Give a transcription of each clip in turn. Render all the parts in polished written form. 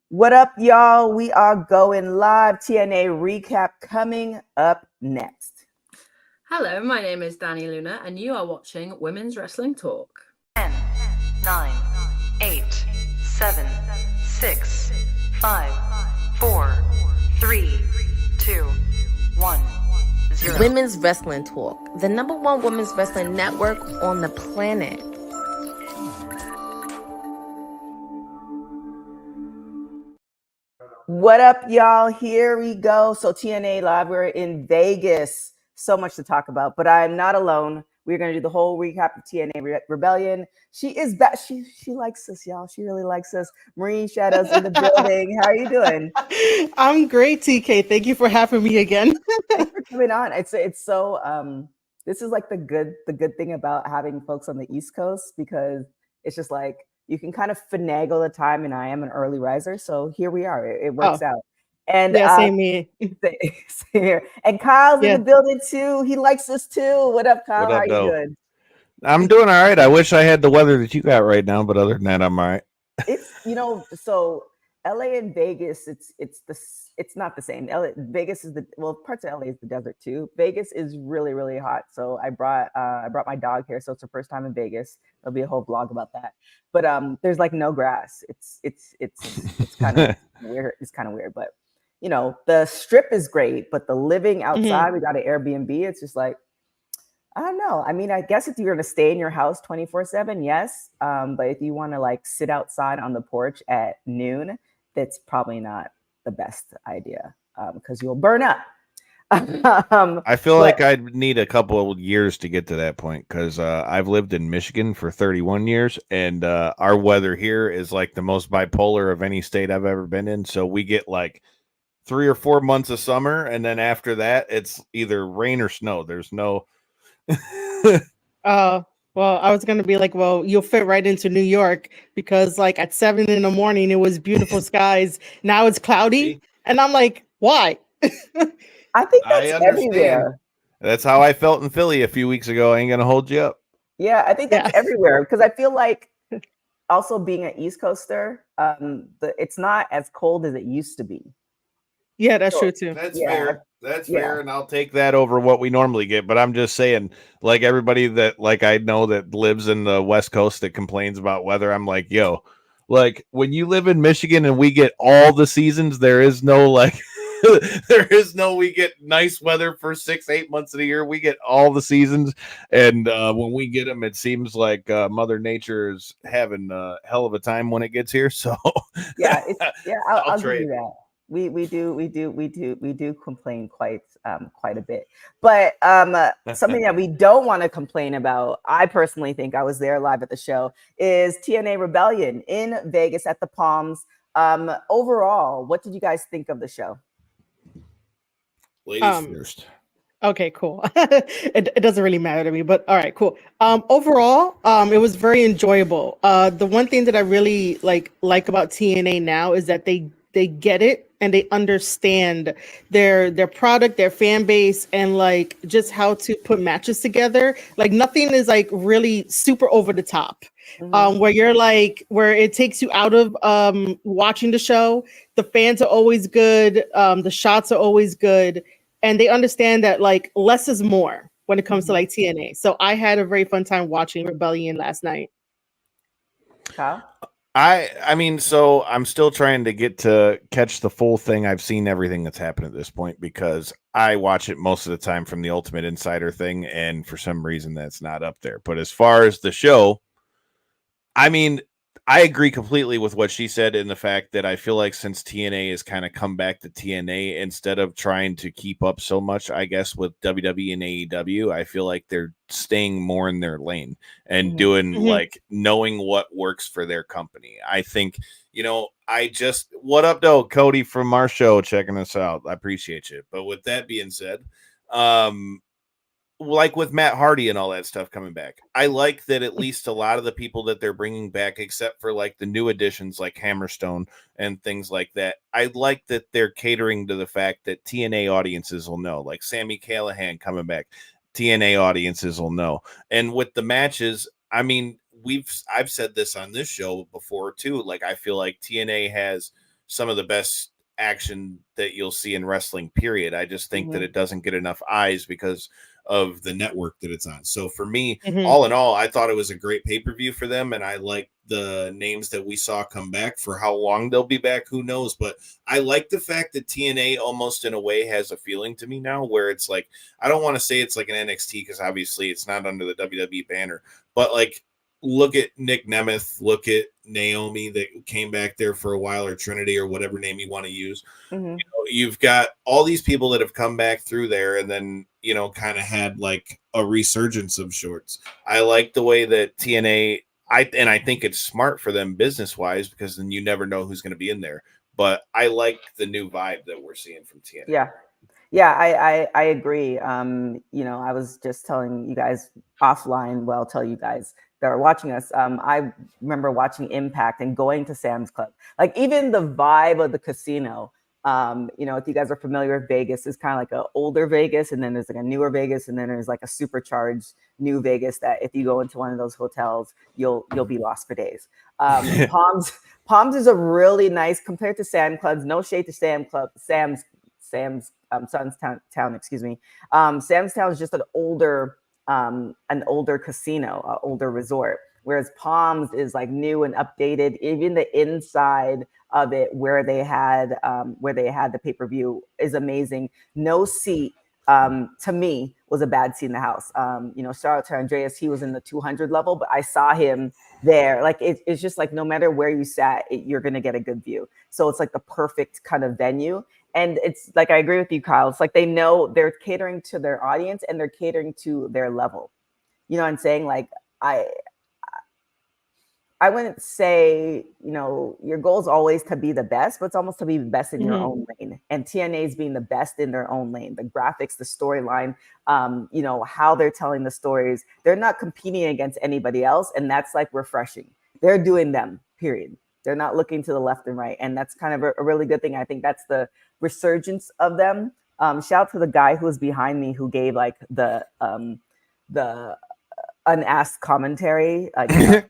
What up, y'all? We are going live. TNA recap coming up next. Hello, my name is Danny Luna, and you are watching Women's Wrestling Talk. 10, 9, 8, 7, 6, 5, 4, 3, 2, 1, 0. Women's Wrestling Talk, the #1 women's wrestling network on the planet. What up, y'all? Here we go. So TNA Live, we're in Vegas. So much to talk about, but I'm not alone. We're going to do the whole recap of TNA Rebellion. She is back. She likes us, y'all. She really likes us. Marine Shadows in the building. How are you doing? I'm great, TK. Thank you for having me again. Thanks for coming on. It's so this is like the good thing about having folks on the East Coast, because it's just like you can kind of finagle the time, and I am an early riser, so here we are. It works out. And yeah, same me. Same here. And Kyle's in the building too. He likes us too. What up, Kyle? What up, How you doing? I'm doing all right. I wish I had the weather that you got right now, but other than that, I'm all right. It's so LA and Vegas, it's not the same. Vegas is parts of LA is the desert too. Vegas is really, really hot. So I brought my dog here. So it's the first time in Vegas. There'll be a whole vlog about that. But there's like no grass. It's kind of weird. It's kind of weird, but the strip is great, but the living outside, we got an Airbnb. It's just like, I don't know. I mean, I guess if you're going to stay in your house 24/7, yes. But if you want to like sit outside on the porch at noon, that's probably not the best idea because you'll burn up. I feel like I'd need a couple of years to get to that point because I've lived in Michigan for 31 years, and our weather here is like the most bipolar of any state I've ever been in. So we get like 3 or 4 months of summer, and then after that, it's either rain or snow. There's no. Well, I was gonna be like, well, you'll fit right into New York because like at 7 a.m, it was beautiful skies. Now it's cloudy, and I'm like, why? I think that's everywhere. That's how I felt in Philly a few weeks ago. I ain't gonna hold you up. Yeah, I think that's everywhere because I feel like also being an East Coaster, it's not as cold as it used to be. Yeah, that's true too. That's fair. That's fair, and I'll take that over what we normally get. But I'm just saying, like everybody that like I know that lives in the West Coast that complains about weather, I'm like, yo, like when you live in Michigan and we get all the seasons, there is no like we get nice weather for 6-8 months of the year. We get all the seasons, and when we get them, it seems like Mother Nature is having a hell of a time when it gets here. So I'll give you that. We do complain quite a bit, but something that we don't want to complain about, I personally think, I was there live at the show, is TNA Rebellion in Vegas at the Palms. Overall, what did you guys think of the show? Ladies first. Okay, cool. It doesn't really matter to me, but all right, cool. Overall, it was very enjoyable. The one thing that I really like about TNA now is that they get it and they understand their product, their fan base, and like just how to put matches together. Like nothing is like really super over the top. Where it takes you out of watching the show. The fans are always good. The shots are always good. And they understand that like less is more when it comes to like TNA. So I had a very fun time watching Rebellion last night. Kyle? I mean, so I'm still trying to get to catch the full thing. I've seen everything that's happened at this point because I watch it most of the time from the Ultimate Insider thing, and for some reason that's not up there. But as far as the show, I mean, I agree completely with what she said in the fact that I feel like since TNA has kind of come back to TNA, instead of trying to keep up so much, I guess, with WWE and AEW, I feel like they're staying more in their lane and doing like knowing what works for their company. I think, what up though, Cody from our show checking us out. I appreciate you. But with that being said, like with Matt Hardy and all that stuff coming back, I like that at least a lot of the people that they're bringing back, except for like the new additions like Hammerstone and things like that, I like that they're catering to the fact that TNA audiences will know, like Sami Callihan coming back, TNA audiences will know. And with the matches, I mean, I've said this on this show before too. Like, I feel like TNA has some of the best action that you'll see in wrestling, period. I just think that it doesn't get enough eyes because of the network that it's on. So for me, all in all, I thought it was a great pay-per-view for them, and I like the names that we saw come back. For how long they'll be back, who knows? But I like the fact that TNA almost in a way has a feeling to me now where it's like, I don't want to say it's like an NXT because obviously it's not under the WWE banner, but like, look at Nick Nemeth, look at Naomi that came back there for a while, or Trinity, or whatever name you want to use. You've got all these people that have come back through there and then, kind of had like a resurgence of sorts. I like the way that TNA, I think it's smart for them business wise, because then you never know who's going to be in there. But I like the new vibe that we're seeing from TNA. Yeah, I agree. I was just telling you guys offline. Well, I'll tell you guys that are watching us. I remember watching Impact and going to Sam's Club. Like, even the vibe of the casino. If you guys are familiar with Vegas, it's kind of like an older Vegas, and then there's like a newer Vegas, and then there's like a supercharged new Vegas that if you go into one of those hotels, you'll be lost for days. Palms is a really nice, compared to Sam Clubs. No shade to Sam's Sun's Town, excuse me. Sam's Town is just an older casino, older resort, whereas Palms is like new and updated. Even the inside of it, where they had the pay-per-view, is amazing. No seat, to me, was a bad seat in the house. Shout out to Andreas. He was in the 200 level, but I saw him there. Like, it's just like, no matter where you sat, you're going to get a good view. So it's like the perfect kind of venue. And it's like, I agree with you, Kyle. It's like they know they're catering to their audience and they're catering to their level. You know what I'm saying? Like, I wouldn't say, your goal is always to be the best, but it's almost to be the best in your own lane. And TNA is being the best in their own lane. The graphics, the storyline, how they're telling the stories. They're not competing against anybody else. And that's like refreshing. They're doing them, period. They're not looking to the left and right. And that's kind of a really good thing. I think that's the resurgence of them. Shout out to the guy who was behind me who gave like the unasked commentary. It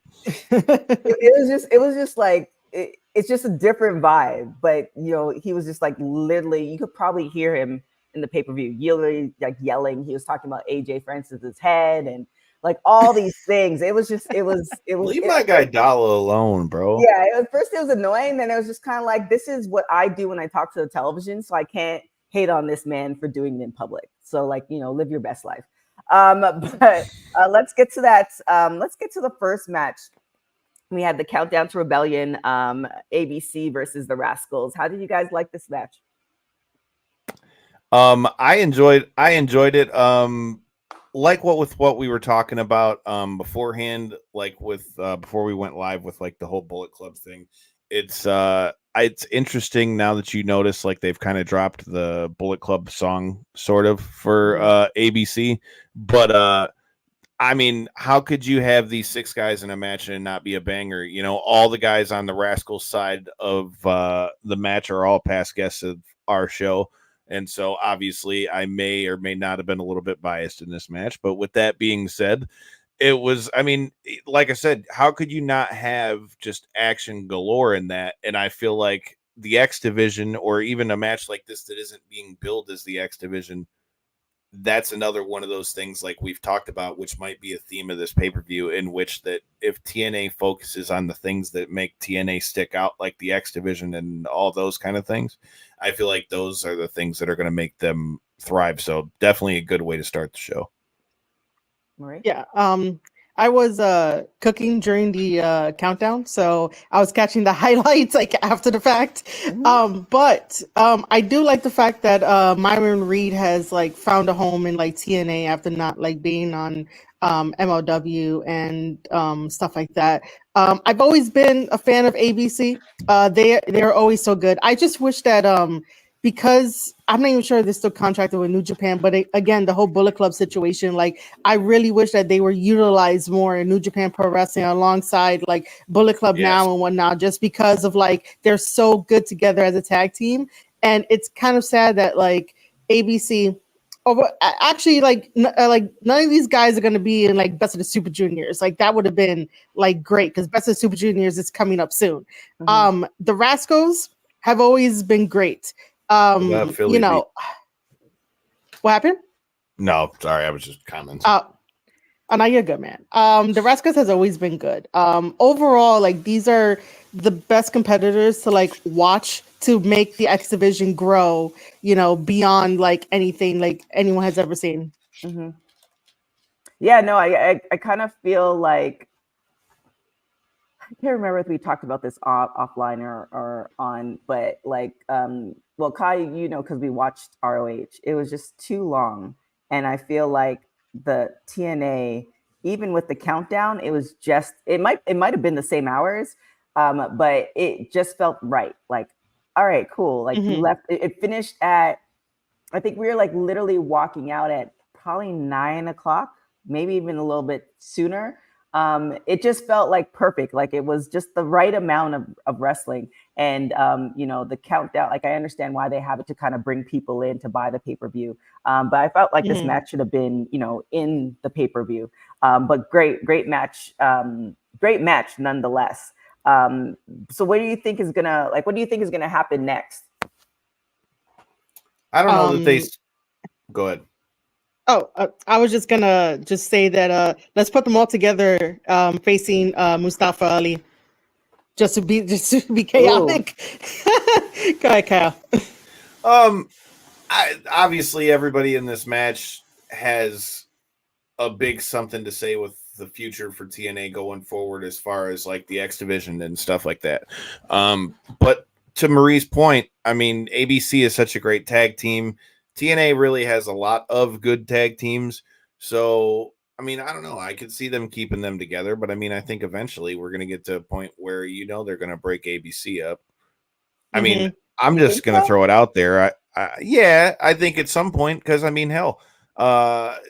was just like, it's just a different vibe. But he was just like, literally, you could probably hear him in the pay-per-view yelling. He was talking about AJ Francis's head and like all these things. It was Leave my guy Dalla alone, bro. Yeah, at first it was annoying, then it was just kind of like, this is what I do when I talk to the television, so I can't hate on this man for doing it in public. So like, live your best life. But let's get to that. Let's get to the first match. We had the Countdown to Rebellion, ABC versus the Rascals. How did you guys like this match? I enjoyed it. Like what we were talking about beforehand, like with before we went live with like the whole Bullet Club thing. It's interesting now that you notice like they've kind of dropped the Bullet Club song sort of for ABC, but I mean, how could you have these 6 guys in a match and not be a banger? All the guys on the Rascals side of the match are all past guests of our show. And so obviously I may or may not have been a little bit biased in this match. But with that being said, it was, I mean, like I said, how could you not have just action galore in that? And I feel like the X Division, or even a match like this that isn't being billed as the X Division, that's another one of those things like we've talked about, which might be a theme of this pay-per-view, in which that if TNA focuses on the things that make TNA stick out, like the X Division and all those kind of things, I feel like those are the things that are going to make them thrive. So definitely a good way to start the show. Marie? Yeah. I was cooking during the countdown, so I was catching the highlights like after the fact. But I do like the fact that Myron Reed has like found a home in like TNA after not like being on MLW and stuff like that. I've always been a fan of ABC. They're always so good. I just wish that because I'm not even sure they're still contracted with New Japan, but again, the whole Bullet Club situation, like I really wish that they were utilized more in New Japan Pro Wrestling alongside like Bullet Club now and whatnot, just because of like they're so good together as a tag team. And it's kind of sad that like ABC Oh, but actually, like none of these guys are going to be in like Best of the Super Juniors. Like that would have been like great because Best of the Super Juniors is coming up soon. The Rascals have always been great. Philly beat. What happened? No, sorry, I was just commenting. Oh, no, you're good, man. The Rascals has always been good. Overall, like these are the best competitors to like watch to make the X Division grow, beyond like anything like anyone has ever seen. Yeah, no, I kind of feel like I can't remember if we talked about this offline or on, but like, well, Kai, because we watched ROH, it was just too long, and I feel like the TNA, even with the countdown, it was just it might have been the same hours, but it just felt right. Like, all right, cool. Like you left, it finished at, I think we were like literally walking out at probably 9:00, maybe even a little bit sooner. It just felt like perfect. Like it was just the right amount of wrestling. And, the countdown, like I understand why they have it to kind of bring people in to buy the pay-per-view. But I felt like this match should have been, in the pay-per-view. But great match. Great match nonetheless. So what do you think is gonna happen next? I don't know that they. Go ahead. Oh, I was just gonna say that let's put them all together, facing Mustafa Ali, just to be chaotic. Go ahead, Kyle. Obviously, everybody in this match has a big something to say with the future for TNA going forward, as far as like the X Division and stuff like that. But to Marie's point, I mean, ABC is such a great tag team. TNA really has a lot of good tag teams. So, I mean, I don't know. I could see them keeping them together, but I mean, I think eventually we're going to get to a point where, they're going to break ABC up. I mean, I'm just going to throw it out there. I think at some point, because I mean, hell,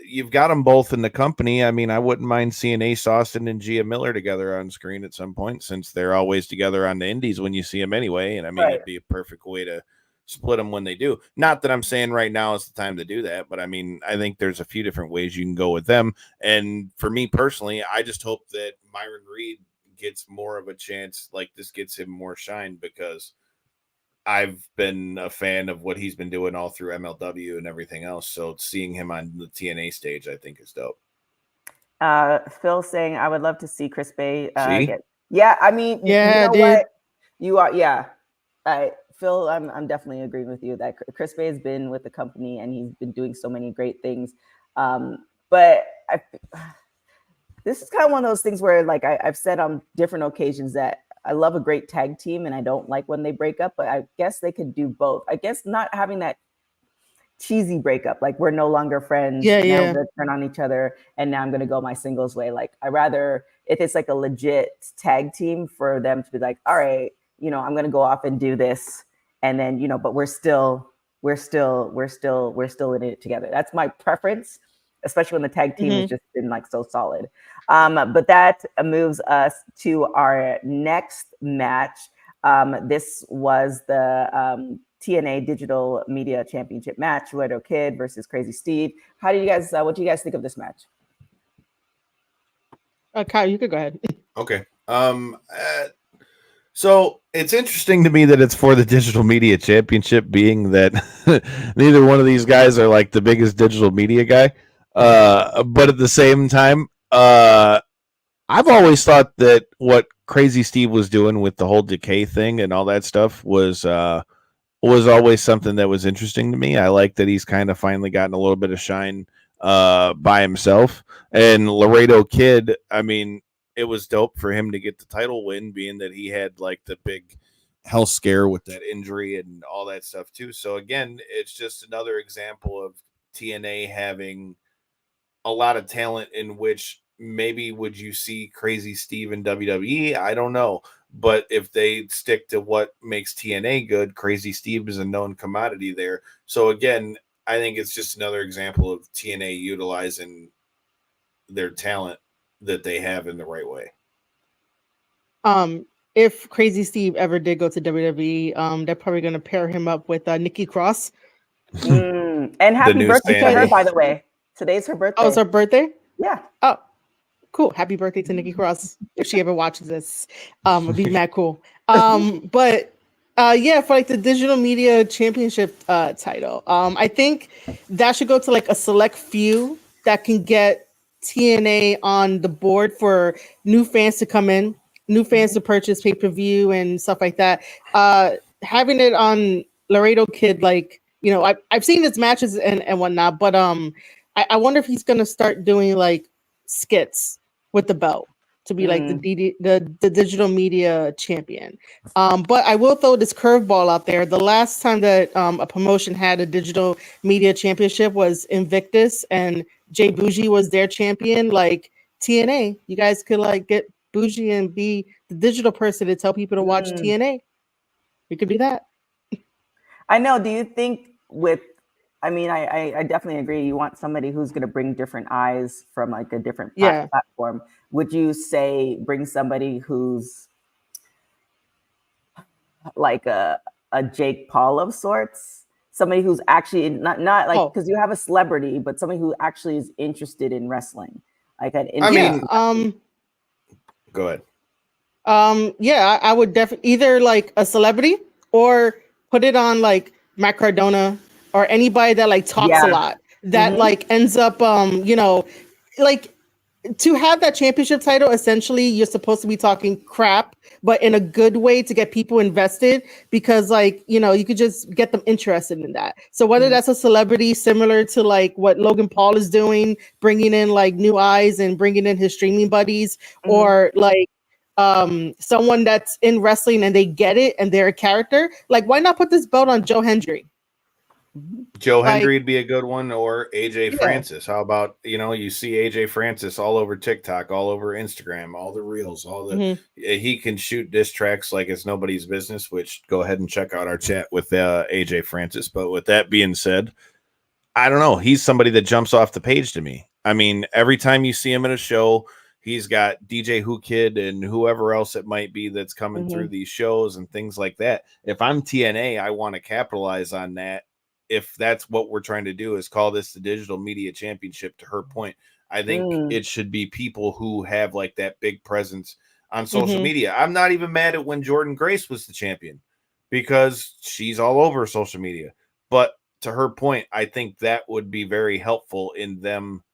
you've got them both in the company. I mean, I wouldn't mind seeing Ace Austin and Gia Miller together on screen at some point, since they're always together on the indies when you see them anyway. And I mean, It'd be a perfect way to split them when they do. Not that I'm saying right now is the time to do that, but I mean, I think there's a few different ways you can go with them. And for me personally, I just hope that Myron Reed gets more of a chance. Like this gets him more shine, because I've been a fan of what he's been doing all through MLW and everything else. So seeing him on the TNA stage, I think is dope. Phil saying, I would love to see Chris Bay get. Yeah, I mean, yeah, you know dude. what? You are, yeah. Phil, I'm definitely agreeing with you that Chris Bay has been with the company and he's been doing so many great things. But this is kind of one of those things where, like I've said on different occasions, that I love a great tag team and I don't like when they break up, but I guess they could do both. I guess not having that cheesy breakup, like we're no longer friends. Now we're gonna turn on each other and now I'm gonna go my singles way. Like I rather, if it's like a legit tag team, for them to be like, all right, I'm gonna go off and do this, and then but we're still in it together. That's my preference, especially when the tag team has just been like so solid. But that moves us to our next match. This was the TNA Digital Media Championship match, Laredo Kid versus Crazy Steve. What do you guys think of this match? Kyle, you could go ahead. Okay. So it's interesting to me that it's for the Digital Media Championship, being that neither one of these guys are like the biggest digital media guy. But at the same time, I've always thought that what Crazy Steve was doing with the whole decay thing and all that stuff was always something that was interesting to me. I like that he's kind of finally gotten a little bit of shine by himself. And Laredo Kid, I mean, it was dope for him to get the title win, being that he had like the big health scare with that injury and all that stuff too. So again, it's just another example of TNA having a lot of talent, in which maybe would you see Crazy Steve in WWE? I don't know. But if they stick to what makes TNA good, Crazy Steve is a known commodity there. So again, I think it's just another example of TNA utilizing their talent that they have in the right way. If Crazy Steve ever did go to WWE, they're probably going to pair him up with Nikki Cross, And happy new birthday to her, Sandy. by the way. Today's her birthday. Oh, it's her birthday? Yeah. Oh, cool. Happy birthday to Nikki Cross. If she ever watches this, it'd be mad cool. But yeah, for like the digital media championship title, I think that should go to like a select few that can get TNA on the board for new fans to come in, new fans to purchase pay-per-view and stuff like that. Having it on Laredo Kid, like, you know, I've seen his matches and whatnot, but I wonder if he's gonna start doing like skits with the belt to be like the digital media champion. But I will throw this curveball out there. The last time that a promotion had a digital media championship was Invictus, and Jay Bougie was their champion. Like TNA, you guys could like get Bougie and be the digital person to tell people to watch TNA. We could do that. I know. Do you think I mean, I definitely agree. You want somebody who's going to bring different eyes from like a different platform. Would you say bring somebody who's like a Jake Paul of sorts? Somebody who's actually not like, because you have a celebrity, but somebody who actually is interested in wrestling. Like an go ahead. Yeah, I would definitely either like a celebrity or put it on like Matt Cardona or anybody that like talks a lot that like ends up you know, like to have that championship title, essentially you're supposed to be talking crap, but in a good way to get people invested, because like, you know, you could just get them interested in that. So whether that's a celebrity similar to like what Logan Paul is doing, bringing in like new eyes and bringing in his streaming buddies, or like someone that's in wrestling and they get it and they're a character, like why not put this belt on Joe Hendry? Joe Hendry would be a good one, or AJ Francis. How about, you know, you see AJ Francis all over TikTok, all over Instagram, all the reels, all the he can shoot diss tracks like it's nobody's business, which go ahead and check out our chat with AJ Francis. But with that being said, I don't know. He's somebody that jumps off the page to me. I mean, every time you see him at a show, he's got DJ Who Kid and whoever else it might be that's coming through these shows and things like that. If I'm TNA, I want to capitalize on that. If that's what we're trying to do, is call this the digital media championship, to her point, I think it should be people who have like that big presence on social media. I'm not even mad at when Jordan Grace was the champion, because she's all over social media. But to her point, I think that would be very helpful in them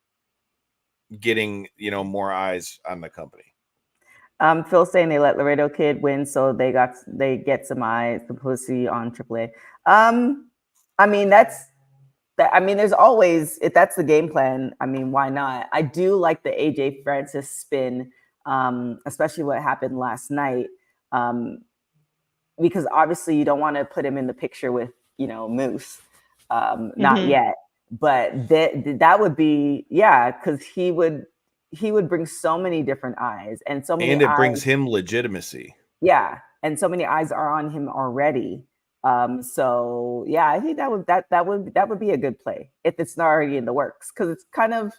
getting, you know, more eyes on the company. Phil saying they let Laredo Kid win, so they get some eyes, publicity on AAA. I mean, there's always, if that's the game plan, I mean, why not? I do like the AJ Francis spin, especially what happened last night, because obviously you don't want to put him in the picture with, you know, Moose, not yet, but that would be, because he would bring so many different eyes and so many, and it brings him legitimacy. Yeah, and so many eyes are on him already. So yeah, I think that would be a good play if it's not already in the works, because it's kind of,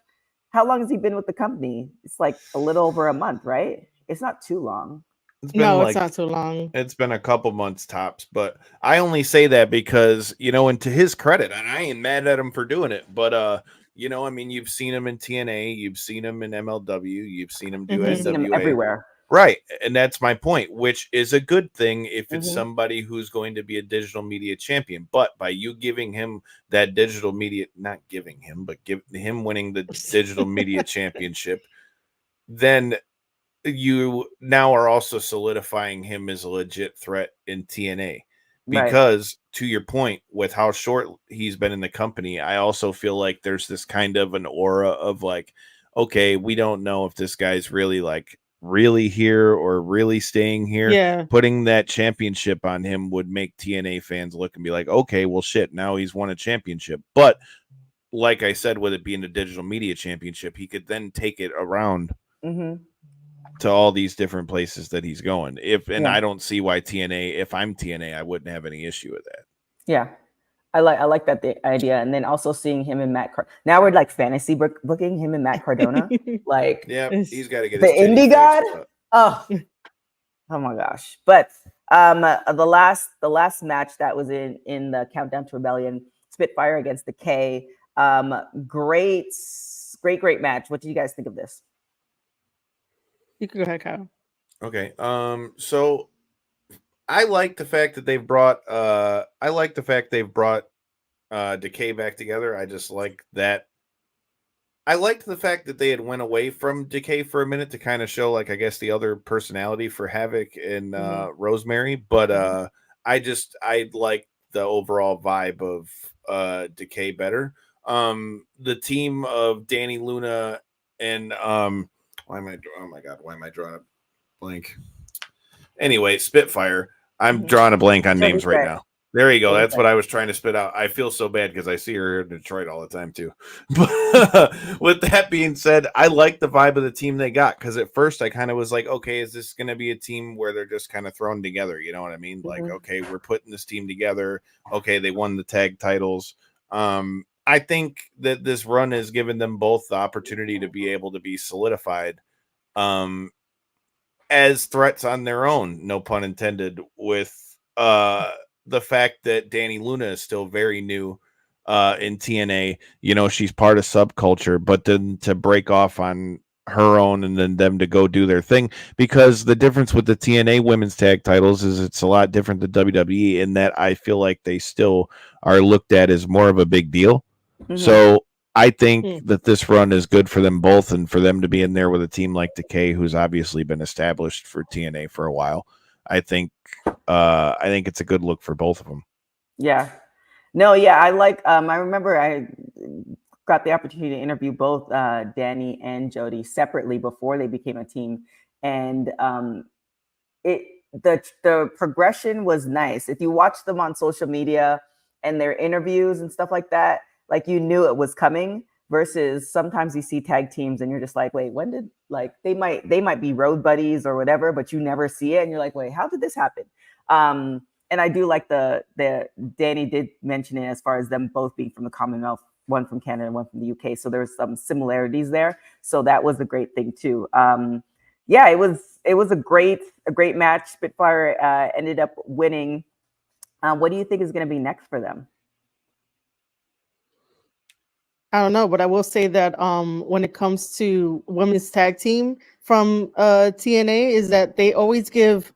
how long has he been with the company? It's like a little over a month, right? It's not too long. It's not too long. It's been a couple months tops, but I only say that because, you know, and to his credit, and I ain't mad at him for doing it, but you know, I mean, you've seen him in TNA, you've seen him in MLW, you've seen him do NWA. Seen him everywhere. Right. And that's my point, which is a good thing if it's somebody who's going to be a digital media champion. But by you giving him that digital media, not giving him, but give him winning the digital media championship, then you now are also solidifying him as a legit threat in TNA. Because to your point, with how short he's been in the company, I also feel like there's this kind of an aura of like, okay, we don't know if this guy's really here or really staying here. Yeah. Putting that championship on him would make TNA fans look and be like, okay, well shit, now he's won a championship. But like I said, with it being a digital media championship, he could then take it around to all these different places that he's going. I don't see why TNA, if I'm TNA, I wouldn't have any issue with that. Yeah. I like that idea. And then also seeing him and now we're like fantasy booking him and Matt Cardona. Like, yeah, he's got to get the indie god. Oh my gosh. But the last match that was in the Countdown to Rebellion, Spitfire against the K. Great match. What do you guys think of this? You can go ahead, Kyle. Okay. So I like the fact that they've brought Decay back together. I just like that. I liked the fact that they had went away from Decay for a minute to kind of show, like, I guess, the other personality for Havoc and Rosemary. But I like the overall vibe of Decay better. The team of Danny Luna and why am I drawing a blank? Anyway, Spitfire. I'm drawing a blank on names right now. There you go. That's what I was trying to spit out. I feel so bad because I see her in Detroit all the time too. But with that being said, I like the vibe of the team they got, because at first I kind of was like, okay, is this going to be a team where they're just kind of thrown together? You know what I mean? Like, okay, we're putting this team together. Okay, they won the tag titles. I think that this run has given them both the opportunity to be able to be solidified as threats on their own, no pun intended, with the fact that Danny Luna is still very new in TNA. You know, she's part of Subculture, but then to break off on her own and then them to go do their thing, because the difference with the TNA women's tag titles is it's a lot different than WWE in that I feel like they still are looked at as more of a big deal. So I think that this run is good for them both, and for them to be in there with a team like Decay, who's obviously been established for TNA for a while. I think it's a good look for both of them. Yeah. No, yeah, I like I remember I got the opportunity to interview both Danny and Jody separately before they became a team, and the progression was nice. If you watch them on social media and their interviews and stuff like that, like, you knew it was coming, versus sometimes you see tag teams and you're just like, wait, when did, like, they might be road buddies or whatever, but you never see it and you're like, wait, how did this happen? And I do like the Danny did mention it as far as them both being from the Commonwealth, one from Canada and one from the UK, so there's some similarities there, so that was a great thing too. Yeah, it was a great match. Spitfire ended up winning. What do you think is going to be next for them? I don't know, but I will say that when it comes to women's tag team from TNA, is that they always give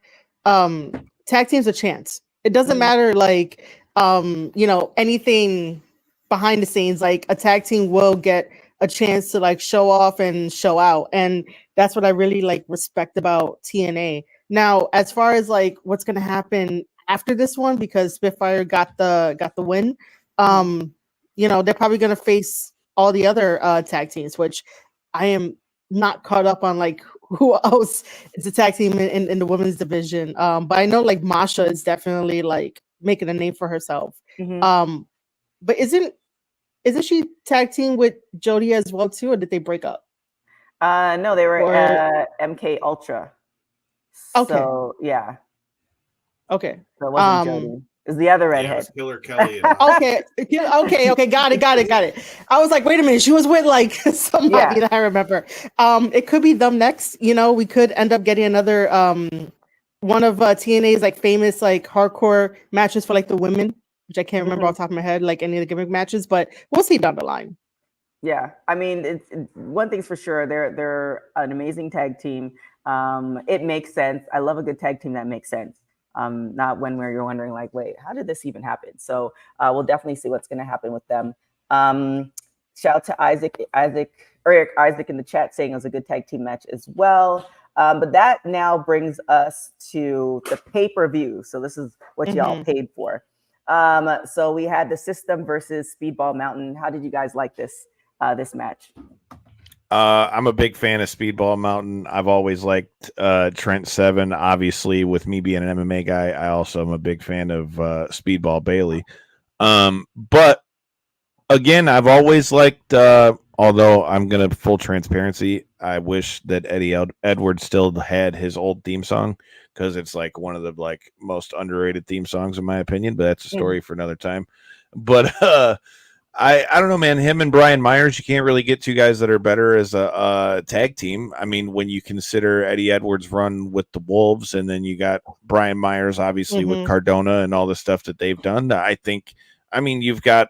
tag teams a chance. It doesn't matter, like, anything behind the scenes, like, a tag team will get a chance to, like, show off and show out. And that's what I really, like, respect about TNA. Now, as far as, like, what's going to happen after this one, because Spitfire got the win, they're probably going to face all the other tag teams, which I am not caught up on, like, who else is a tag team in the women's division. But I know, like, Masha is definitely, like, making a name for herself. But isn't she tag team with Jody as well too, or did they break up? No, they were MK Ultra. Okay. So yeah. Okay. So it wasn't Jody. It's the other redhead. Killer Kelly. Okay. Got it. I was like, wait a minute, she was with, like, somebody that I remember. It could be them next. We could end up getting another one of TNA's, like, famous, like, hardcore matches for, like, the women, which I can't remember off the top of my head, like, any of the gimmick matches, but we'll see down the line. Yeah, I mean, one thing's for sure, they're an amazing tag team. It makes sense. I love a good tag team that makes sense. Not one where you're wondering, like, wait, how did this even happen? So we'll definitely see what's going to happen with them. Shout out to Eric Isaac in the chat saying it was a good tag team match as well. But that now brings us to the pay-per-view. So this is what y'all paid for. So we had the System versus Speedball Mountain. How did you guys like this match? I'm a big fan of Speedball Mountain. I've always liked Trent Seven. Obviously, with me being an MMA guy, I also am a big fan of Speedball Bailey. But again, I've always liked, although I'm going to full transparency, I wish that Eddie Edwards still had his old theme song, because it's, like, one of the, like, most underrated theme songs in my opinion, but that's a story for another time. But I don't know, man. Him and Brian Myers, you can't really get two guys that are better as a tag team. I mean, when you consider Eddie Edwards' run with the Wolves, and then you got Brian Myers, obviously, with Cardona and all the stuff that they've done, I mean, you've got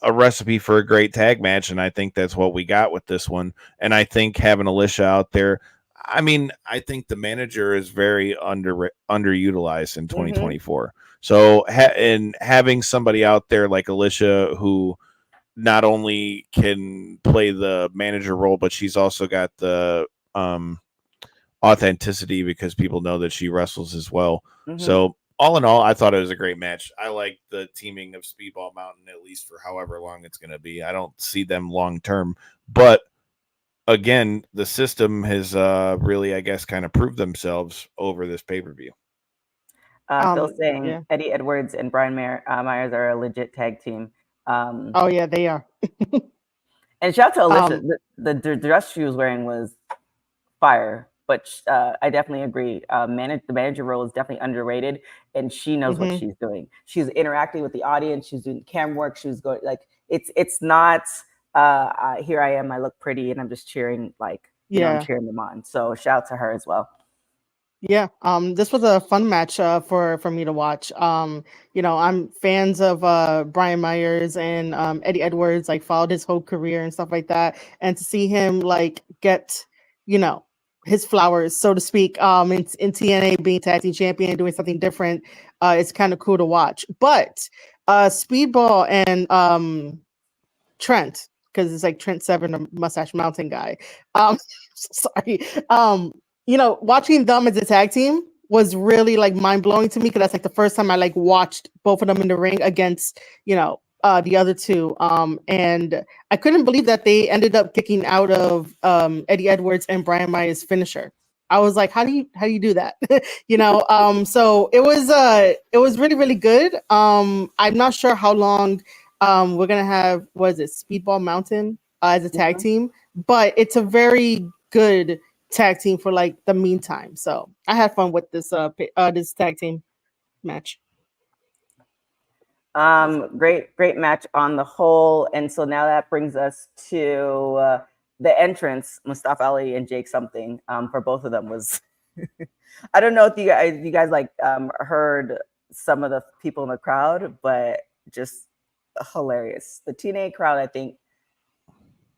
a recipe for a great tag match, and I think that's what we got with this one. And I think having Alicia out there, I mean, I think the manager is very underutilized in 2024. So and having somebody out there like Alicia who not only can play the manager role, but she's also got the authenticity because people know that she wrestles as well. So all in all, I thought it was a great match. I like the teaming of Speedball Mountain, at least for however long it's going to be. I don't see them long term, but again, the system has really, I guess, kind of proved themselves over this pay-per-view. Phil saying Eddie Edwards and Brian Myers are a legit tag team. Oh yeah, they are. And shout out to Alicia. The dress she was wearing was fire. But I definitely agree. The manager role is definitely underrated, and she knows what she's doing. She's interacting with the audience. She's doing camera work. She's going it's not. Here I am. I look pretty, and I'm just cheering I'm cheering them on. So shout out to her as well. Yeah, this was a fun match for me to watch. I'm fans of Brian Myers and Eddie Edwards. Like followed his whole career and stuff like that, and to see him get his flowers, so to speak, in TNA being tag team champion, doing something different, it's kind of cool to watch. But Speedball and Trent, because it's like Trent Seven, the Mustache Mountain guy. Sorry. Watching them as a tag team was really mind blowing to me because that's the first time I watched both of them in the ring against the other two. And I couldn't believe that they ended up kicking out of Eddie Edwards and Brian Myers' finisher. I was like, how do you do that? So it was really, really good. I'm not sure how long we're gonna have, Speedball Mountain as a tag team, but it's a very good tag team for the meantime. So I had fun with this this tag team match. Great match on the whole. And so now that brings us to the entrance. Mustafa Ali and Jake something for both of them was I don't know if you guys heard some of the people in the crowd, but just hilarious. The TNA crowd, I think,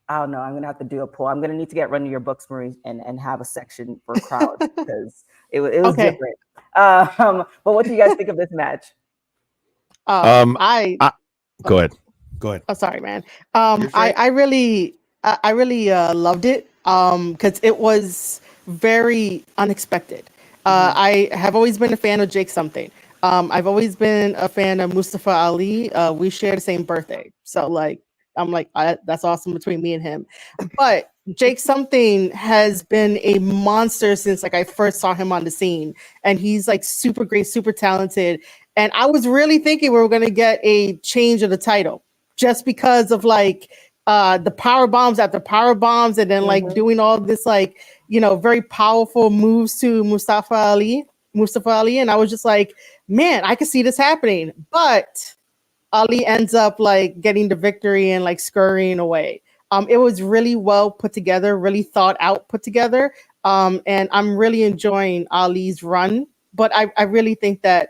I don't know. I'm gonna have to do a poll. I'm gonna need to get Run to Your Books, Marie, and have a section for crowd because it was different. But what do you guys think of this match? Go ahead. Oh, sorry, man. I really loved it because it was very unexpected. I have always been a fan of Jake something. I've always been a fan of Mustafa Ali. We share the same birthday, so I'm that's awesome between me and him. But Jake something has been a monster since I first saw him on the scene, and he's super great, super talented. And I was really thinking we were going to get a change of the title just because of the power bombs after power bombs, and then doing all this very powerful moves to Mustafa Ali. And I was just man, I could see this happening. But Ali ends up getting the victory and scurrying away. It was really well put together, really thought out, put together. And I'm really enjoying Ali's run. But I really think that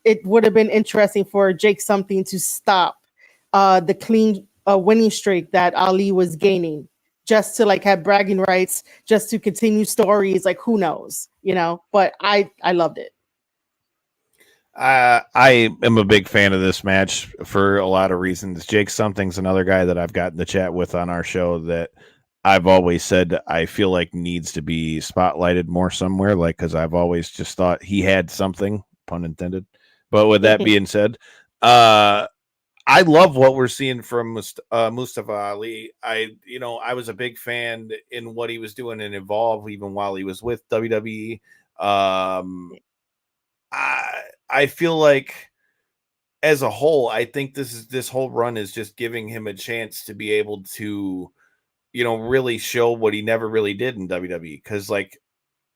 it would have been interesting for Jake something to stop the clean winning streak that Ali was gaining, just to have bragging rights, just to continue stories. Who knows, But I loved it. I am a big fan of this match for a lot of reasons. Jake something's another guy that I've gotten to chat with on our show that I've always said I feel like needs to be spotlighted more somewhere, because I've always just thought he had something, pun intended. But with that being said, I love what we're seeing from Mustafa Ali. I was a big fan in what he was doing in Evolve, even while he was with WWE. I feel like as a whole, I think this whole run is just giving him a chance to be able to, really show what he never really did in WWE. Because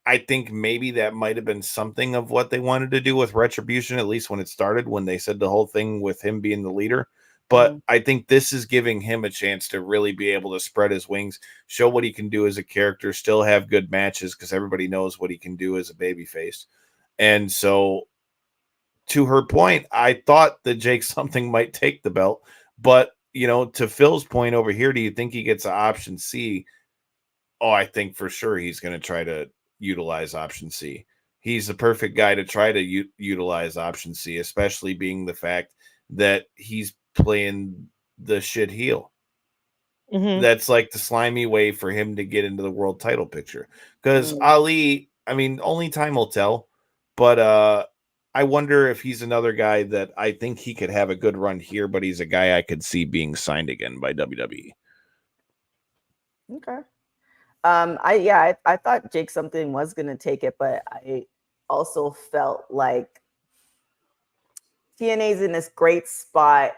I think maybe that might have been something of what they wanted to do with Retribution, at least when it started, when they said the whole thing with him being the leader. But I think this is giving him a chance to really be able to spread his wings, show what he can do as a character, still have good matches because everybody knows what he can do as a babyface. And so, to her point, I thought that Jake something might take the belt, but to Phil's point over here, do you think he gets an option C? Oh, I think for sure he's going to try to utilize option C. He's the perfect guy to try to utilize option C, especially being the fact that he's playing the shit heel. Mhm. That's like the slimy way for him to get into the world title picture. Because Ali, I mean, only time will tell. But I wonder if he's another guy that I think he could have a good run here, but he's a guy I could see being signed again by WWE. Okay. I thought Jake something was gonna take it, but I also felt like TNA's in this great spot.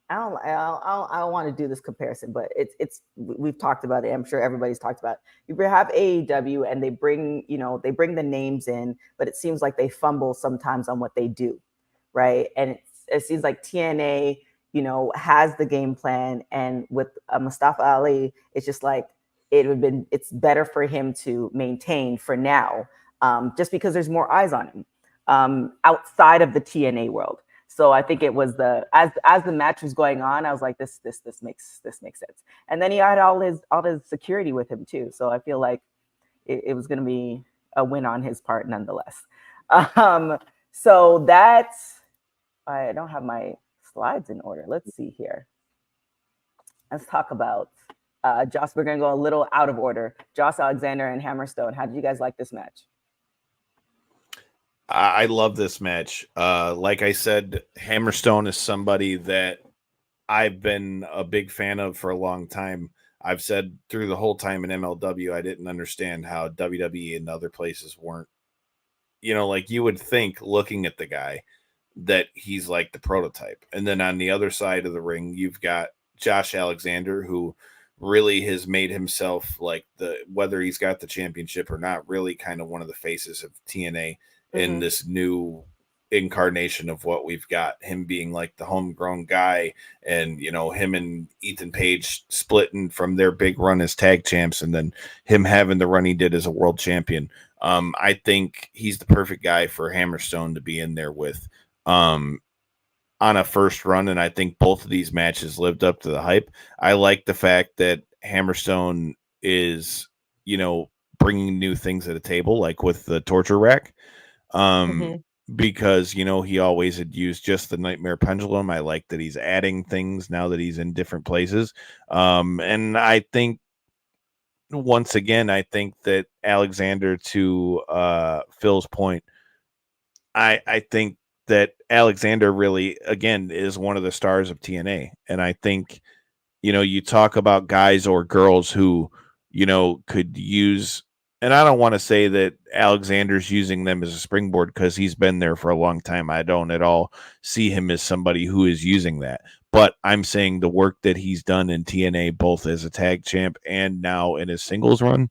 I don't want to do this comparison, but we've talked about it. I'm sure everybody's talked about it. You have AEW and they bring the names in, but it seems like they fumble sometimes on what they do, right? And it seems like TNA, has the game plan, and with Mustafa Ali, it's just like it's better for him to maintain for now, just because there's more eyes on him outside of the TNA world. So I think it was as the match was going on, I was like, this makes sense. And then he had all his security with him too. So I feel like it was going to be a win on his part nonetheless. So that's, I don't have my slides in order. Let's see here. Let's talk about Josh. We're going to go a little out of order. Josh Alexander and Hammerstone. How did you guys like this match? I love this match. Like I said, Hammerstone is somebody that I've been a big fan of for a long time. I've said through the whole time in MLW, I didn't understand how WWE and other places weren't, like you would think looking at the guy that he's like the prototype. And then on the other side of the ring, you've got Josh Alexander, who really has made himself like whether he's got the championship or not, really kind of one of the faces of TNA. In this new incarnation of what we've got, him being like the homegrown guy, and him and Ethan Page splitting from their big run as tag champs, and then him having the run he did as a world champion. I think he's the perfect guy for Hammerstone to be in there with on a first run, and I think both of these matches lived up to the hype. I like the fact that Hammerstone is bringing new things to the table, like with the torture rack. Because he always had used just the nightmare pendulum. I like that he's adding things now that he's in different places. And I think once again, I think that Alexander, to Phil's point, I think that Alexander really again is one of the stars of TNA. And I think you talk about guys or girls who could use. And I don't want to say that Alexander's using them as a springboard because he's been there for a long time. I don't at all see him as somebody who is using that. But I'm saying the work that he's done in TNA, both as a tag champ and now in his singles run,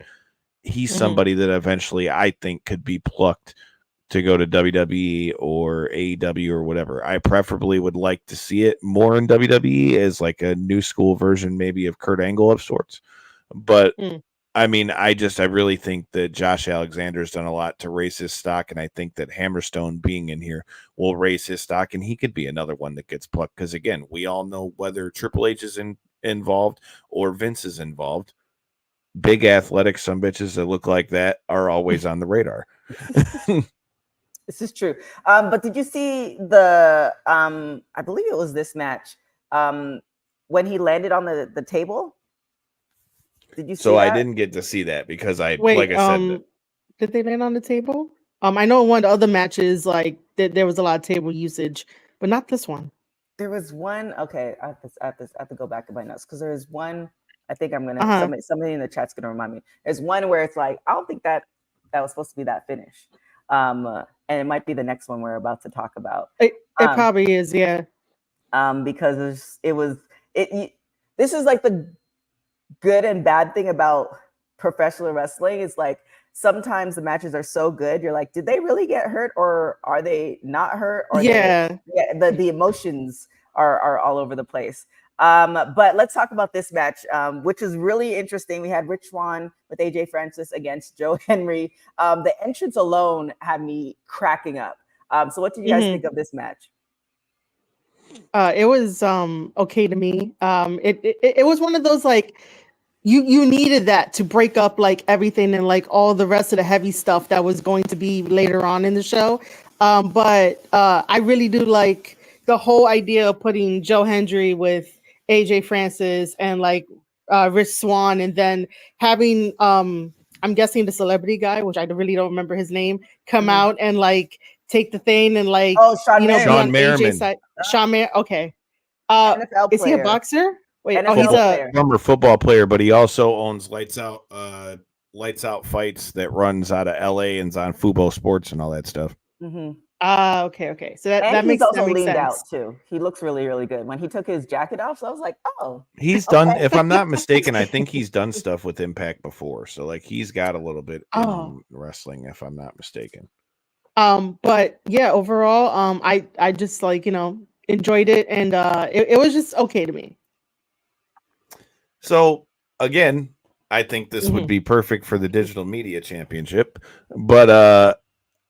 he's somebody that eventually I think could be plucked to go to WWE or AEW or whatever. I preferably would like to see it more in WWE as like a new school version, maybe of Kurt Angle of sorts. But I mean, I really think that Josh Alexander's done a lot to raise his stock, and I think that Hammerstone being in here will raise his stock, and he could be another one that gets plucked. Because again, we all know whether Triple H is involved or Vince is involved, big athletic sumbitches that look like that are always on the radar. This is true. But did you see the? I believe it was this match when he landed on the table. Did you see so that? I didn't get to see that because Wait, like I said, did they land on the table? I know in one of the other matches, like there was a lot of table usage, but not this one. There was one. Okay, I have to go back to my notes because there was one. I think I'm gonna somebody in the chat's gonna remind me. There's one where it's like I don't think that was supposed to be that finish, and it might be the next one we're about to talk about. It probably is, yeah. Because this is like the good and bad thing about professional wrestling. Is like sometimes the matches are so good, you're like, did they really get hurt or are they not hurt? Or the emotions are all over the place. But let's talk about this match, which is really interesting. We had Rich Swann with AJ Francis against Joe Henry. The entrance alone had me cracking up. So what did you guys think of this match? It was okay to me. It was one of those like you needed that to break up like everything and like all the rest of the heavy stuff that was going to be later on in the show. But I really do like the whole idea of putting Joe Hendry with AJ Francis and like Rich Swann, and then having I'm guessing the celebrity guy, which I really don't remember his name, come out and like take the thing and like Oh, Sean be Sean on AJ's Merriman. side. Sean Mer, okay. NFL Is he a player. boxer? Wait, NFL he's a player. Former football player, but he also owns Lights Out Fights that runs out of LA and is on Fubo Sports and all that stuff. Mm-hmm. Okay. So that And makes he's also that makes leaned sense. out too. He looks really, really good. When he took his jacket off, so I was like, oh, He's done, if I'm not mistaken, I think he's done stuff with Impact before. So like he's got a little bit in wrestling, if I'm not mistaken. But yeah, overall, I just like, enjoyed it, and it was just okay to me. So again, I think this would Mhm. be perfect for the Digital Media Championship. But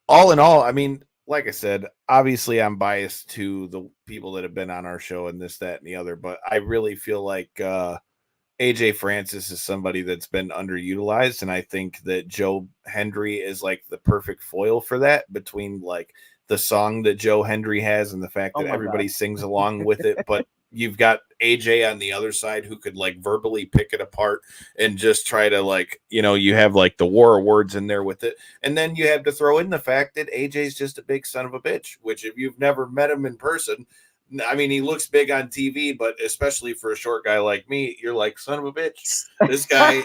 all in all, I mean, like I said, obviously I'm biased to the people that have been on our show and this, that, and the other, but I really feel like AJ Francis is somebody that's been underutilized, and I think that Joe Hendry is like the perfect foil for that, between like the song that Joe Hendry has and the fact Oh that my everybody God. sings along with it, but you've got AJ on the other side who could like verbally pick it apart and just try to like, you have like the war of words in there with it. And then you have to throw in the fact that AJ's just a big son of a bitch, which if you've never met him in person, I mean, he looks big on TV, but especially for a short guy like me, you're like, son of a bitch. This guy,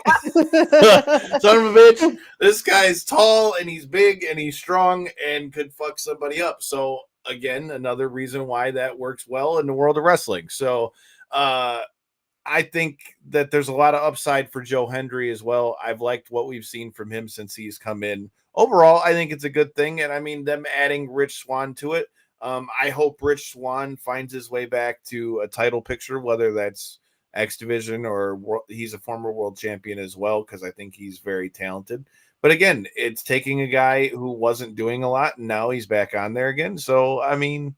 son of a bitch. This guy's tall and he's big and he's strong and could fuck somebody up. So again, another reason why that works well in the world of wrestling. So I think that there's a lot of upside for Joe Hendry as well. I've liked what we've seen from him since he's come in. Overall, I think it's a good thing. And I mean, them adding Rich Swann to it, I hope Rich Swann finds his way back to a title picture, whether that's X Division or he's a former world champion as well, because I think he's very talented. But again, it's taking a guy who wasn't doing a lot, and now he's back on there again. So, I mean,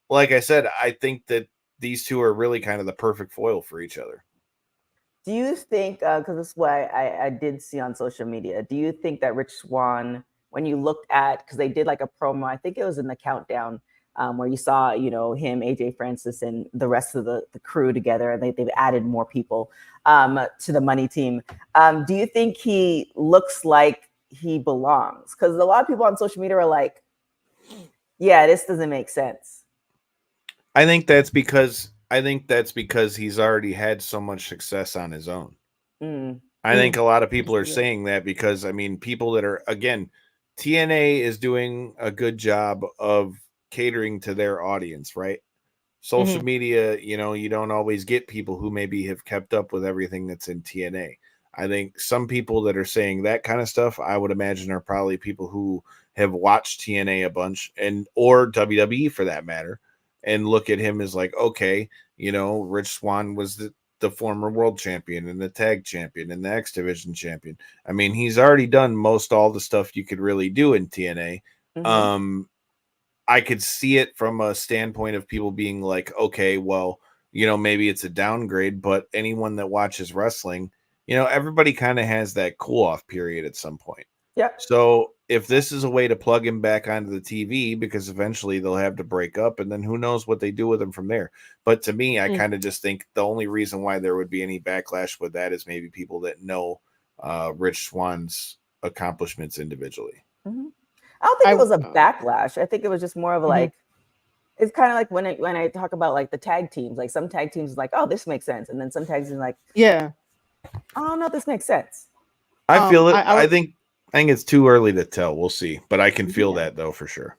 like I said, I think that these two are really kind of the perfect foil for each other. Do you think, because this is what I did see on social media, do you think that Rich Swann, when you looked at, because they did like a promo, I think it was in the countdown, where you saw, him, AJ Francis, and the rest of the crew together, and they've added more people to the money team. Do you think he looks like he belongs? Because a lot of people on social media are like, yeah, this doesn't make sense. I think that's because he's already had so much success on his own. I think a lot of people are saying that because, I mean, people that are, again, TNA is doing a good job of catering to their audience, right? Social media, you don't always get people who maybe have kept up with everything that's in TNA. I think some people that are saying that kind of stuff, I would imagine, are probably people who have watched TNA a bunch, or WWE for that matter, and look at him as like, okay, Rich Swann was the former world champion and the tag champion and the X Division champion. I mean, he's already done most all the stuff you could really do in TNA. I could see it from a standpoint of people being like, okay, well, maybe it's a downgrade, but anyone that watches wrestling, everybody kind of has that cool off period at some point. Yeah. So if this is a way to plug him back onto the TV, because eventually they'll have to break up, and then who knows what they do with him from there. But to me, I kind of just think the only reason why there would be any backlash with that is maybe people that know Rich Swann's accomplishments individually. I don't think it was a backlash. I think it was just more of like, it's kind of like when I talk about like the tag teams, like some tag teams is like, oh, this makes sense. And then some tag teams like, yeah, I don't know if this makes sense. I feel it. I think it's too early to tell. We'll see. But I can feel that though, for sure.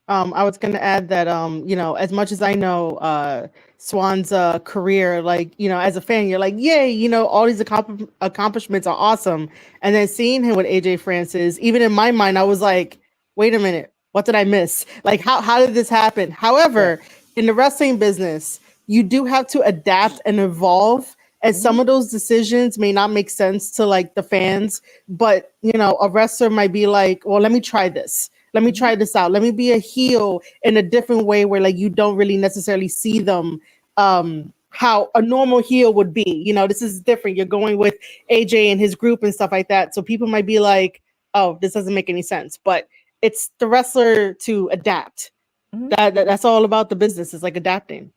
I was going to add that, as much as I know Swann's career, like, as a fan, you're like, yay, all these accomplishments are awesome. And then seeing him with AJ Francis, even in my mind, I was like, wait a minute, what did I miss? Like, how did this happen? However, in the wrestling business, you do have to adapt and evolve. And some of those decisions may not make sense to like the fans, but a wrestler might be like, well, let me try this. Let me try this out. Let me be a heel in a different way where like you don't really necessarily see them how a normal heel would be. You know, this is different. You're going with AJ and his group and stuff like that. So people might be like, oh, this doesn't make any sense. But it's the wrestler to adapt. That's all about the business. Is like adapting.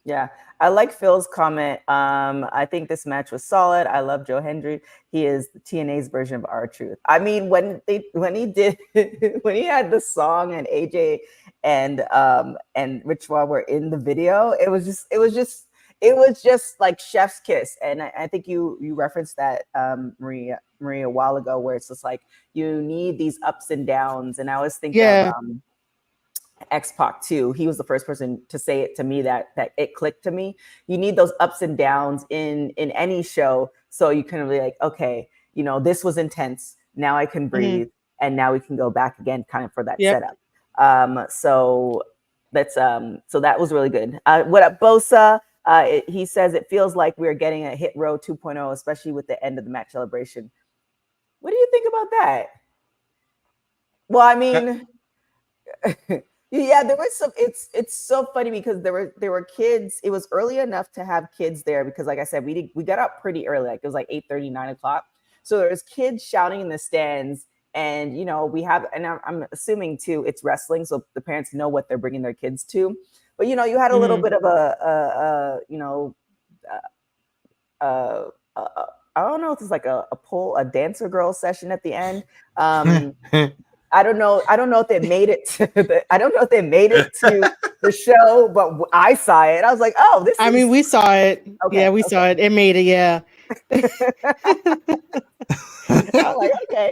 Yeah, I like Phil's comment. I think this match was solid. I love Joe Hendry. He is the TNA's version of R-Truth. I mean, when he had the song and AJ and Rich Wall were in the video, it was just like chef's kiss. And I think you referenced that Maria a while ago, where it's just like you need these ups and downs. And I was thinking of X-Pac too. He was the first person to say it to me that it clicked to me. You need those ups and downs in any show, so you can be like, okay, you know, this was intense. Now I can breathe, and now we can go back again, kind of for that setup. So that was really good. What up, Bosa? He says it feels like we're getting a Hit Row 2.0, especially with the end of the match celebration. What do you think about that? Well, I mean. Yeah, there was some. It's so funny because there were kids. It was early enough to have kids there because, like I said, we got up pretty early. Like it was like 8:30, 9 o'clock. So there was kids shouting in the stands, and you know and I'm assuming too it's wrestling, so the parents know what they're bringing their kids to. But you know, you had a little bit of I don't know if it's like a dancer girl session at the end. I don't know if they made it to the show, but I saw it. I was like, oh, this. I mean, we saw it. Okay, yeah, we saw it. It made it. Yeah. I was like, okay,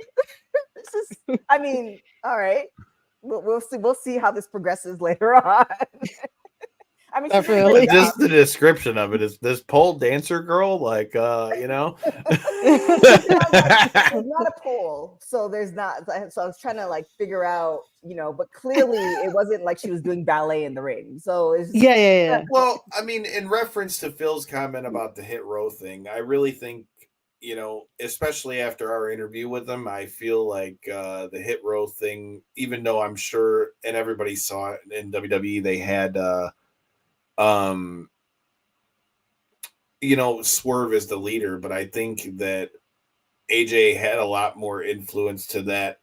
this is. I mean, all right. We'll see. We'll see how this progresses later on. I mean, definitely. Just the description of it is this pole dancer girl, like you know. It's not a pole, so there's not. So I was trying to like figure out, you know, but clearly it wasn't like she was doing ballet in the ring. So it's yeah. Well, I mean, in reference to Phil's comment about the Hit Row thing, I really think, you know, especially after our interview with them, I feel like the Hit Row thing, even though I'm sure and everybody saw it in WWE, they had. You know, Swerve is the leader, but I think that AJ had a lot more influence to that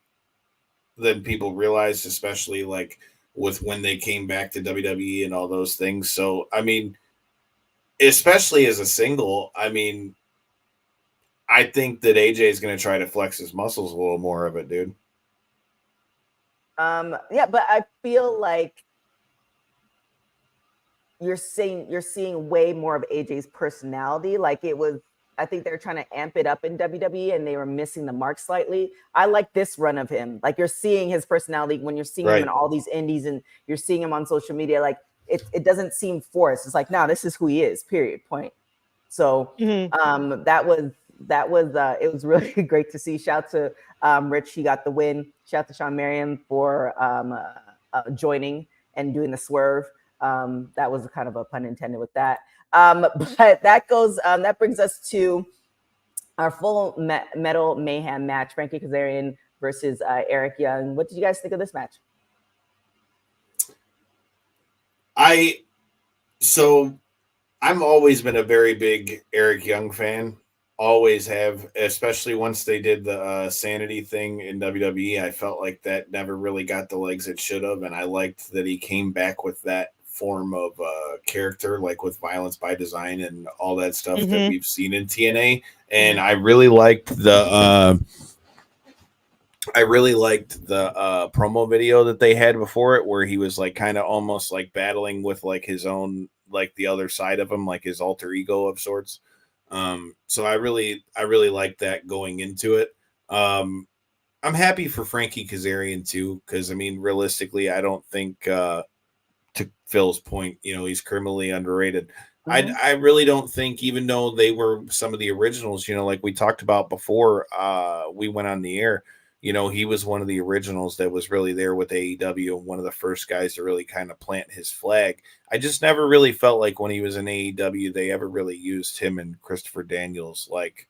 than people realized, especially like with when they came back to WWE and all those things. So, I mean, especially as a single, I mean, I think that AJ is going to try to flex his muscles a little more of it, dude. Yeah, but I feel like you're seeing way more of AJ's personality. Like it was, I think they're trying to amp it up in WWE and they were missing the mark slightly. I like this run of him. Like you're seeing his personality when you're seeing him in all these indies and you're seeing him on social media. Like it doesn't seem forced. It's like, no, this is who he is, period, point. So that was it was really great to see. Shout to Rich, he got the win. Shout to Sean Marion for joining and doing the swerve. That was kind of a pun intended with that. But that brings us to our full metal mayhem match, Frankie Kazarian versus Eric Young. What did you guys think of this match? I'm always been a very big Eric Young fan. Always have, especially once they did the Sanity thing in WWE. I felt like that never really got the legs it should have, and I liked that he came back with that form of character, like with Violence by Design and all that stuff that we've seen in TNA. And I really liked the promo video that they had before it, where he was like kind of almost like battling with like his own, like the other side of him, like his alter ego of sorts. So I really like that going into it. I'm happy for Frankie Kazarian too, because I mean, realistically, I don't think to Phil's point, you know, he's criminally underrated. I really don't think, even though they were some of the originals, you know, like we talked about before we went on the air, you know, he was one of the originals that was really there with AEW and one of the first guys to really kind of plant his flag. I just never really felt like when he was in AEW, they ever really used him and Christopher Daniels like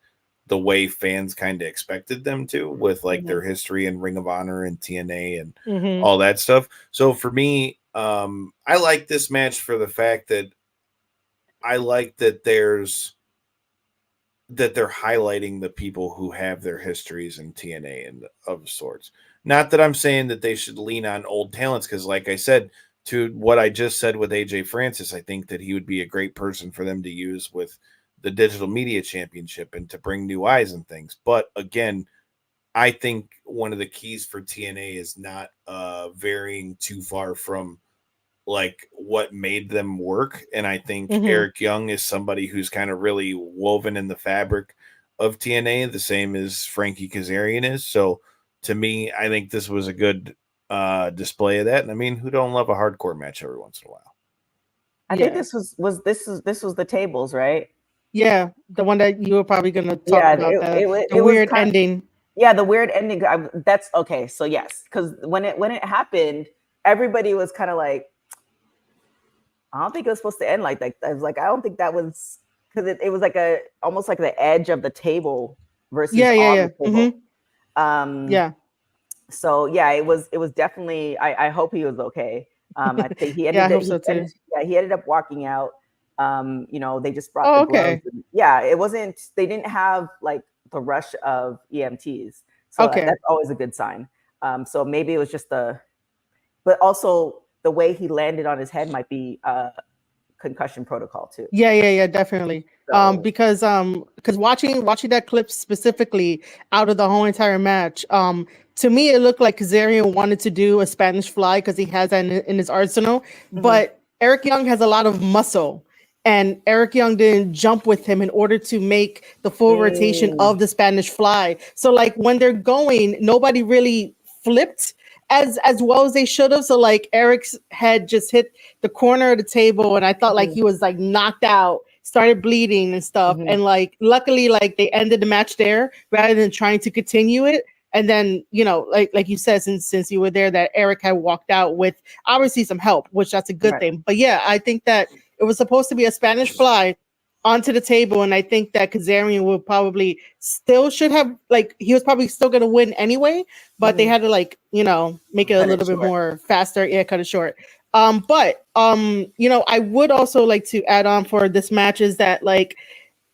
the way fans kind of expected them to, with like Mm-hmm. their history in Ring of Honor and TNA and Mm-hmm. all that stuff. So for me, I like this match for the fact that I like that they're highlighting the people who have their histories in TNA and of sorts. Not that I'm saying that they should lean on old talents, because like I said, to what I just said with AJ Francis, I think that he would be a great person for them to use with the Digital Media Championship and to bring new eyes and things. But again, I think one of the keys for TNA is not varying too far from like what made them work. And I think Mm-hmm. Eric Young is somebody who's kind of really woven in the fabric of TNA, the same as Frankie Kazarian is. So to me, I think this was a good display of that. And I mean, who don't love a hardcore match every once in a while? I think this was the tables, right? Yeah, the one that you were probably going to talk Yeah, about, it was weird kind of, ending. yeah, the weird ending. That's okay. So yes, because when it happened, everybody was kind of like, I don't think it was supposed to end like that. I was like, I don't think that was, because it was like almost like the edge of the table versus Yeah. the table. Mm-hmm. Yeah. So yeah, it was definitely. I hope he was okay. I think he ended. Yeah, I hope so too. He ended up walking out. They just brought the gloves. And, yeah, it wasn't. They didn't have like the rush of EMTs. So that's always a good sign. So maybe it was just but also the way he landed on his head might be concussion protocol too. Yeah, definitely. So, because watching that clip specifically out of the whole entire match, to me it looked like Kazarian wanted to do a Spanish fly because he has that in his arsenal, but Eric Young has a lot of muscle. And Eric Young didn't jump with him in order to make the full rotation of the Spanish fly. So like when they're going, nobody really flipped as well as they should have. So like Eric's head just hit the corner of the table, and I thought like he was like knocked out, started bleeding and stuff. And like luckily like they ended the match there rather than trying to continue it. And then, like you said, since you were there, that Eric had walked out with obviously some help, which that's a good thing. But yeah, I think that it was supposed to be a Spanish fly onto the table, and I think that Kazarian would probably should have, like, he was probably still going to win anyway, but they had to like, make it a little bit more faster. Yeah, cut it short. But I would also like to add on for this match is that like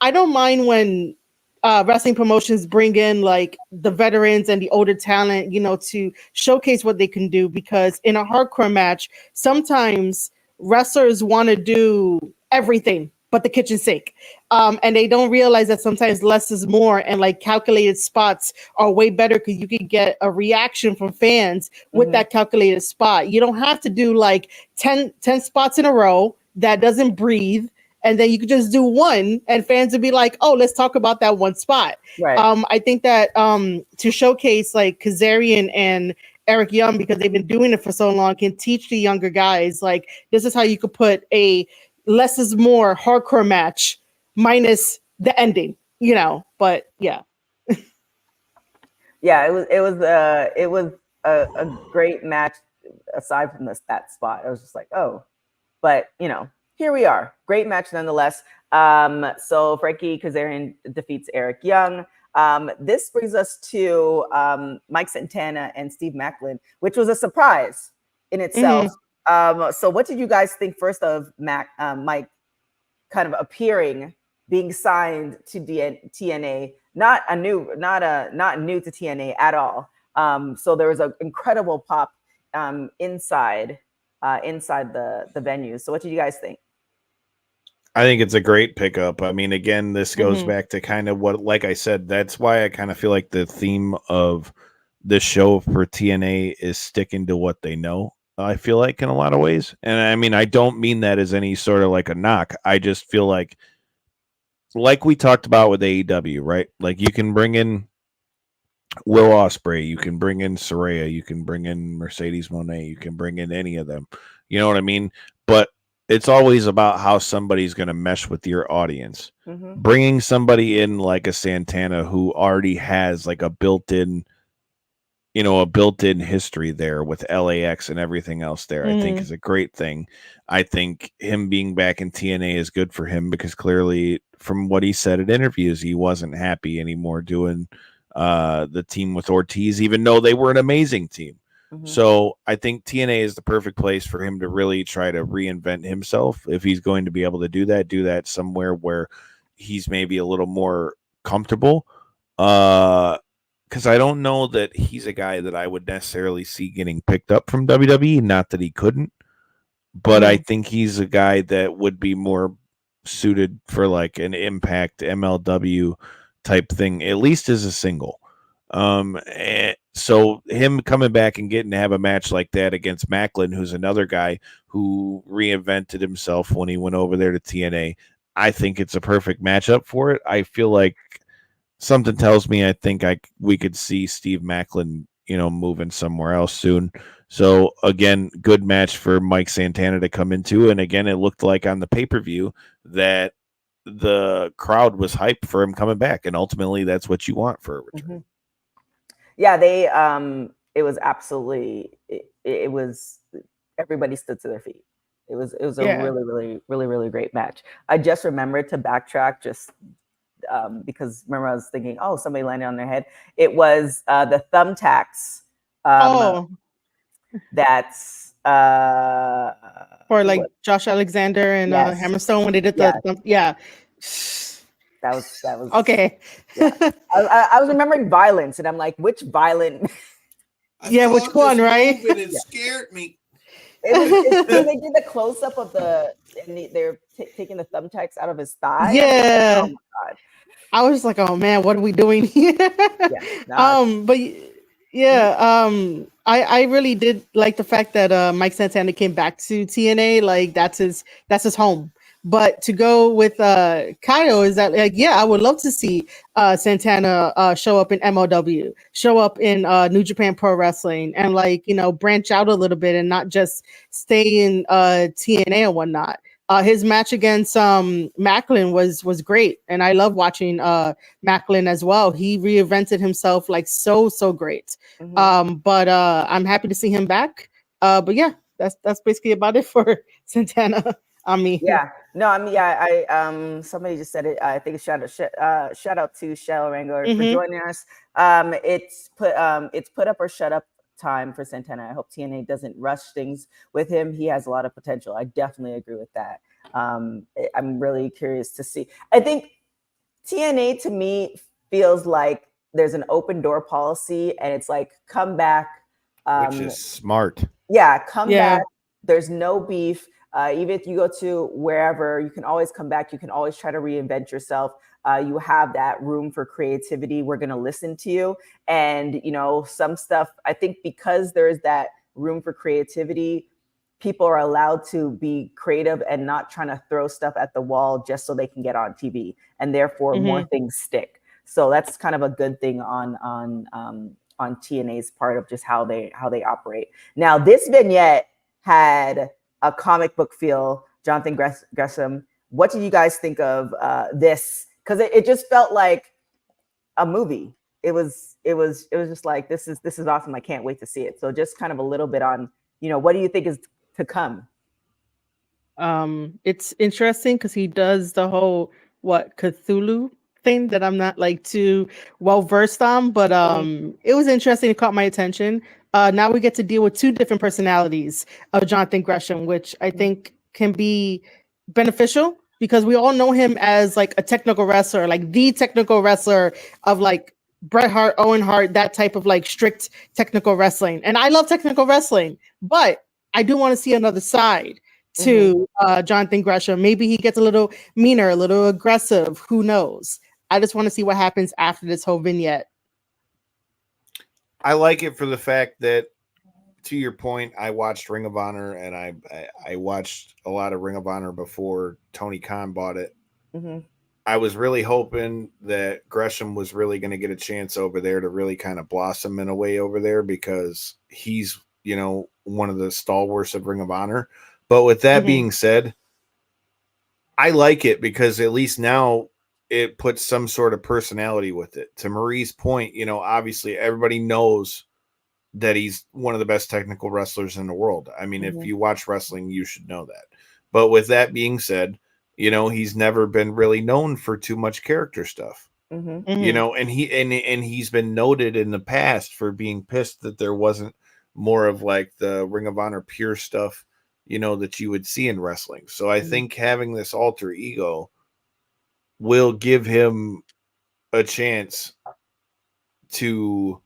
I don't mind when wrestling promotions bring in like the veterans and the older talent, to showcase what they can do, because in a hardcore match, sometimes wrestlers want to do everything but the kitchen sink. And they don't realize that sometimes less is more, and like calculated spots are way better because you can get a reaction from fans with that calculated spot. You don't have to do like 10 spots in a row that doesn't breathe. And then you could just do one and fans would be like, oh, let's talk about that one spot. Right. I think that to showcase like Kazarian and Eric Young, because they've been doing it for so long, can teach the younger guys, like, this is how you could put a less is more hardcore match minus the ending, but yeah. Yeah, it was a great match aside from that spot. I was just like, oh, but here we are. Great match nonetheless. So Frankie Kazarian defeats Eric Young. This brings us to Mike Santana and Steve Macklin, which was a surprise in itself. So what did you guys think first of Mike kind of appearing, being signed to TNA, not new to TNA at all. So there was an incredible pop inside the venue. So what did you guys think? I think it's a great pickup. I mean, again, this goes back to kind of what, like I said, that's why I kind of feel like the theme of this show for TNA is sticking to what they know. I feel like in a lot of ways. And I mean, I don't mean that as any sort of like a knock. I just feel like we talked about with AEW, right? Like you can bring in Will Ospreay, you can bring in Saraya, you can bring in Mercedes Moné, you can bring in any of them. You know what I mean? But it's always about how somebody's going to mesh with your audience. Bringing somebody in like a Santana who already has like a built-in a built-in history there with LAX and everything else there. I think is a great thing. I think him being back in TNA is good for him because clearly from what he said in interviews, he wasn't happy anymore doing the team with Ortiz, even though they were an amazing team. So I think TNA is the perfect place for him to really try to reinvent himself. If he's going to be able to do that somewhere where he's maybe a little more comfortable. Because I don't know that he's a guy that I would necessarily see getting picked up from WWE. Not that he couldn't, but I think he's a guy that would be more suited for like an Impact MLW type thing, at least as a single. So him coming back and getting to have a match like that against Macklin, who's another guy who reinvented himself when he went over there to TNA, I think it's a perfect matchup for it. I feel like something tells me I think we could see Steve Macklin, moving somewhere else soon. So again, good match for Mike Santana to come into. And again, it looked like on the pay-per-view that the crowd was hyped for him coming back. And ultimately that's what you want for a return. Yeah, they it was absolutely it was everybody stood to their feet. It was a really great match. I just remembered to backtrack because remember I was thinking, oh, somebody landed on their head. It was the thumbtacks. That's for like Josh Alexander and Hammerstone when they did the That was okay. Yeah. I was remembering violence, and I'm like, which violent? Which one, right? It scared me. They did the close up of they're taking the thumbtacks out of his thigh. Yeah. Like, oh my God. I was just like, oh man, what are we doing here? I really did like the fact that Mike Santana came back to TNA. Like that's his home. But to go with Kyle is that I would love to see Santana show up in MLW, show up in New Japan Pro Wrestling, and branch out a little bit and not just stay in TNA and whatnot. His match against Macklin was great, and I love watching Macklin as well. He reinvented himself like so great. But I'm happy to see him back. But yeah, that's basically about it for Santana. Somebody just said it. I think it's shout out to Shell Wrangler for joining us. It's put up or shut up time for Santana. I hope TNA doesn't rush things with him. He has a lot of potential. I definitely agree with that. I'm really curious to see. I think TNA to me feels like there's an open door policy, and it's like come back, which is smart. Come back. There's no beef. Even if you go to wherever, you can always come back. You can always try to reinvent yourself. You have that room for creativity. We're going to listen to you. And, some stuff, I think because there is that room for creativity, people are allowed to be creative and not trying to throw stuff at the wall just so they can get on TV. And therefore, more things stick. So that's kind of a good thing on TNA's part of just how they operate. Now, this vignette had a comic book feel. Jonathan Gresham, what did you guys think of this? Because it just felt like a movie. It was just like this is awesome. I can't wait to see it. So just kind of a little bit on what do you think is to come? It's interesting because he does the whole Cthulhu thing that I'm not like too well versed on, but it was interesting. It caught my attention. Now we get to deal with two different personalities of Jonathan Gresham, which I think can be beneficial because we all know him as like a technical wrestler, like the technical wrestler of like Bret Hart, Owen Hart, that type of like strict technical wrestling. And I love technical wrestling, but I do want to see another side to Jonathan Gresham. Maybe he gets a little meaner, a little aggressive. Who knows? I just want to see what happens after this whole vignette. I like it for the fact that, to your point, I watched Ring of Honor, and I watched a lot of Ring of Honor before Tony Khan bought it. I was really hoping that Gresham was really going to get a chance over there to really kind of blossom in a way over there because he's, one of the stalwarts of Ring of Honor. But with that being said, I like it because at least now it puts some sort of personality with it. To Marie's point, obviously everybody knows that he's one of the best technical wrestlers in the world. I mean, if Mhm. you watch wrestling, you should know that. But with that being said, you know, he's never been really known for too much character stuff. Mhm. You Mhm. know, and he's been noted in the past for being pissed that there wasn't more of like the Ring of Honor pure stuff, you know, that you would see in wrestling. So I Mhm. think having this alter ego will give him a chance to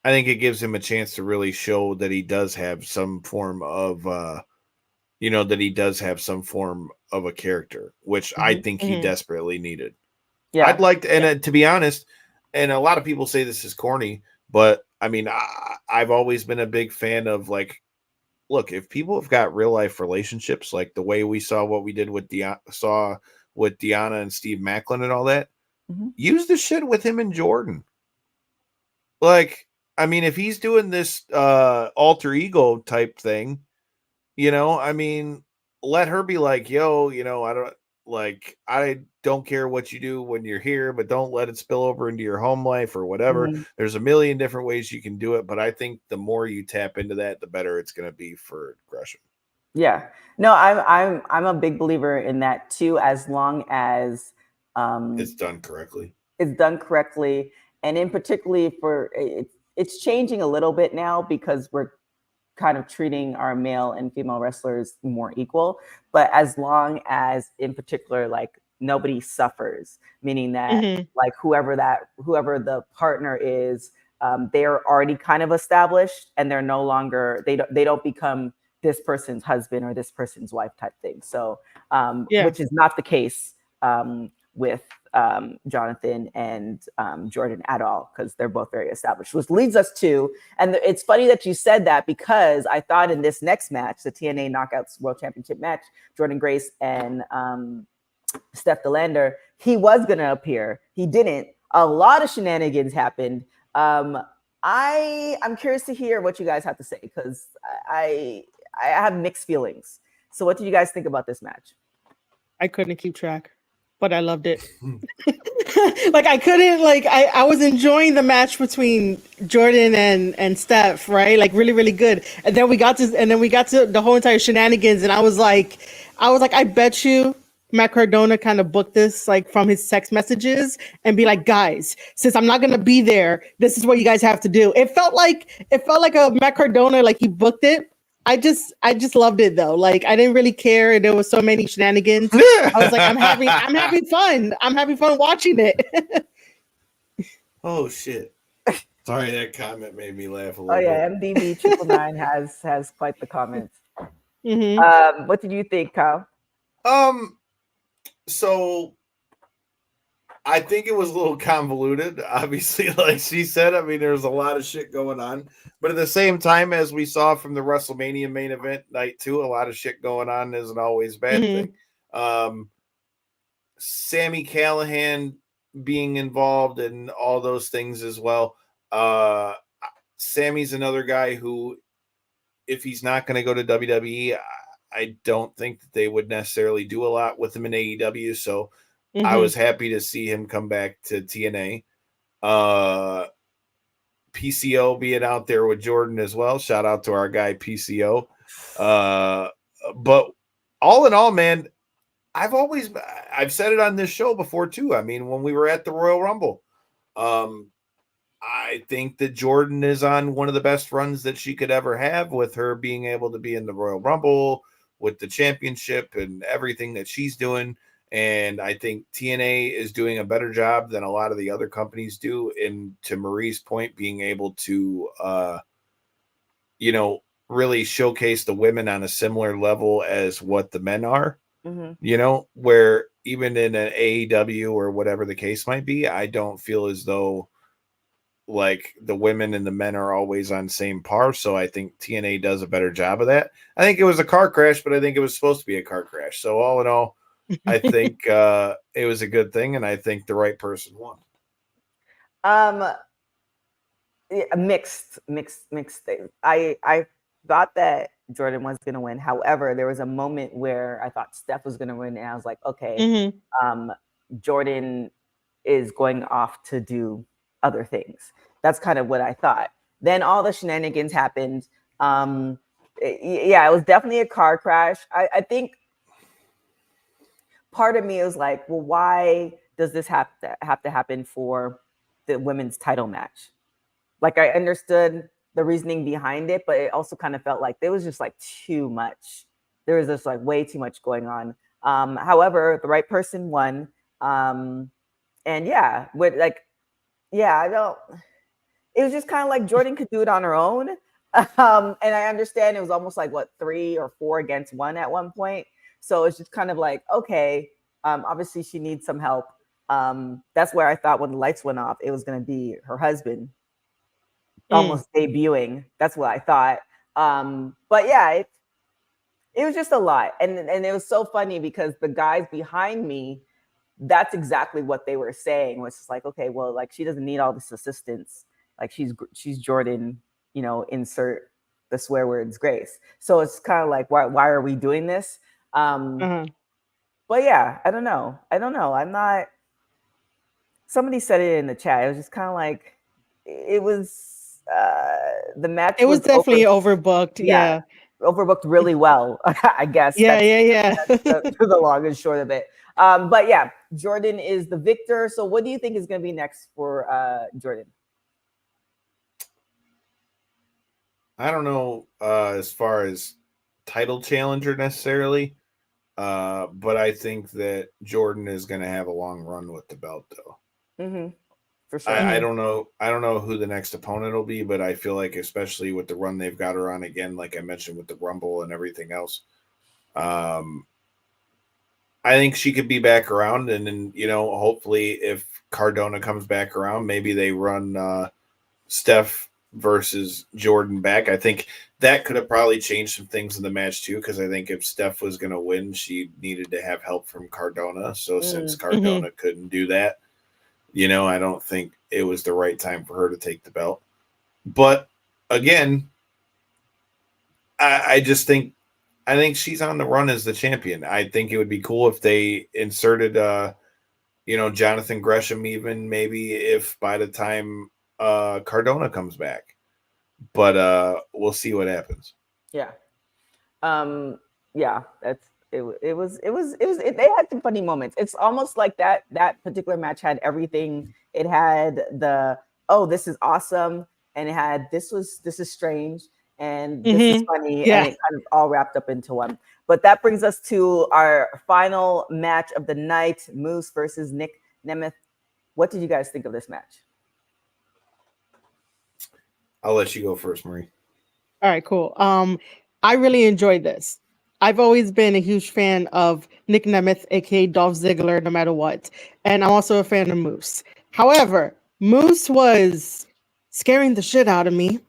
I think it gives him a chance to really show that he does have some form of you know, that he does have some form of a character, which I Mhm. think he Mhm. desperately needed. I'd Yeah. like to, and to be honest, and a lot of people say this is corny, but I mean, I've always been a big fan of like, look, if people have got real life relationships, like the way we saw what we did with Deanna and Steve Macklin and all that, Mhm. use the shit with him and Jordan. Like, I mean, if he's doing this alter ego type thing, you know, I mean, let her be like, yo, you know, I don't care what you do when you're here, but don't let it spill over into your home life or whatever. Mhm. There's a million different ways you can do it, but I think the more you tap into that, the better it's going to be for Gresham. Yeah. No, I'm a big believer in that too, as long as It's done correctly. it's done correctly, and in particularly for it's changing a little bit now because we're kind of treating our male and female wrestlers more equal. But as long as, in particular, like nobody suffers, meaning that Mhm. like whoever the partner is, they're already kind of established, and they're no longer they don't become this person's husband or this person's wife type thing. So, Yeah. which is not the case with Jonathan and Jordan at all, because they're both very established. Which leads us to, and it's funny that you said that, because I thought in this next match, the TNA Knockouts World Championship match, Jordan Grace and Steph Delander, he was going to appear. He didn't. A lot of shenanigans happened. Um, I'm curious to hear what you guys have to say, because I have mixed feelings. So, what did you guys think about this match? I couldn't keep track, but I loved it. Like I couldn't like I was enjoying the match between Jordan and Steph, right? Like really, really good. And then we got to the whole entire shenanigans, and I was like, I bet you Matt Cardona kind of booked this like from his text messages and be like, guys, since I'm not gonna be there, this is what you guys have to do. It felt like a Matt Cardona, like he booked it. I just loved it though. Like I didn't really care. There was so many shenanigans. I was like, I'm having fun. I'm having fun watching it. Oh shit! Sorry, that comment made me laugh a Oh little yeah, bit. MDB 999 has quite the comments. Hmm. What did you think, Kyle? Um, so I think it was a little convoluted. Obviously, like she said, I mean, there's a lot of shit going on. But at the same time, as we saw from the WrestleMania main event night too, a lot of shit going on isn't always a bad Hmm. thing. Sammy Callahan being involved and all those things as well. Uh, Sammy's another guy who, if he's not going to go to WWE, I don't think that they would necessarily do a lot with him in AEW. So I Hmm. was happy to see him come back to TNA. Uh, PCO being out there with Jordan as well. Shout out to our guy PCO. Uh, but all in all, man, I've said it on this show before too. I mean, when we were at the Royal Rumble, um, I think that Jordan is on one of the best runs that she could ever have, with her being able to be in the Royal Rumble with the championship and everything that she's doing. And I think TNA is doing a better job than a lot of the other companies do. And to Marie's point, being able to, you know, really showcase the women on a similar level as what the men are, Mm-hmm. you know, where even in an AEW or whatever the case might be, I don't feel as though like the women and the men are always on same par. So I think TNA does a better job of that. I think it was a car crash, but I think it was supposed to be a car crash. So all in all, I think it was a good thing, and I think the right person won. Yeah, mixed things. I thought that Jordan was going to win. However, there was a moment where I thought Steph was going to win, and I was like, okay, Hmm. um, Jordan is going off to do other things. That's kind of what I thought. Then all the shenanigans happened. Yeah, it was definitely a car crash. I think part of me was like, well, why does this have to happen for the women's title match? Like, I understood the reasoning behind it, but it also kind of felt like there was just like too much. There was just like way too much going on. However, the right person won. And yeah, with like, yeah, I don't. It was just kind of like Jordan could do it on her own. And I understand it was almost like what 3 or 4 against 1 at one point. So it's just kind of like, okay, obviously she needs some help. That's where I thought when the lights went off, it was going to be her husband almost debuting. That's what I thought. But yeah, it was just a lot. And it was so funny because the guys behind me, that's exactly what they were saying. Was just like, okay, well, like she doesn't need all this assistance. Like she's Jordan, insert the swear words Grace. So it's kind of like, why are we doing this? But yeah, I don't know. I'm not. Somebody said it in the chat. It was just kind of like, it was the match. It was definitely overbooked. Yeah. Overbooked really well. I guess. Yeah. That's the long and short of it. But yeah, Jordan is the victor. So what do you think is going to be next for Jordan? I don't know as far as title challenger necessarily, but I think that Jordan is going to have a long run with the belt, though. For sure. I don't know who the next opponent will be, but I feel like, especially with the run they've got her on again, like I mentioned with the Rumble and everything else, I think she could be back around. And then, hopefully if Cardona comes back around, maybe they run Steph versus Jordan back. I think that could have probably changed some things in the match too, because I think if Steph was going to win, she needed to have help from Cardona. So since Cardona couldn't do that, I don't think it was the right time for her to take the belt. But again, I just think she's on the run as the champion. I think it would be cool if they inserted Jonathan Gresham, even maybe if by the time Cardona comes back. But we'll see what happens. Yeah. Yeah, that's it. They had some funny moments. It's almost like that particular match had everything. It had the, oh, this is awesome, and it had this is strange, and this is funny, and it kind of all wrapped up into one. But that brings us to our final match of the night: Moose versus Nick Nemeth. What did you guys think of this match? I'll let you go first, Marie. All right, cool. I really enjoyed this. I've always been a huge fan of Nick Nemeth, aka Dolph Ziggler, no matter what. And I'm also a fan of Moose. However, Moose was scaring the shit out of me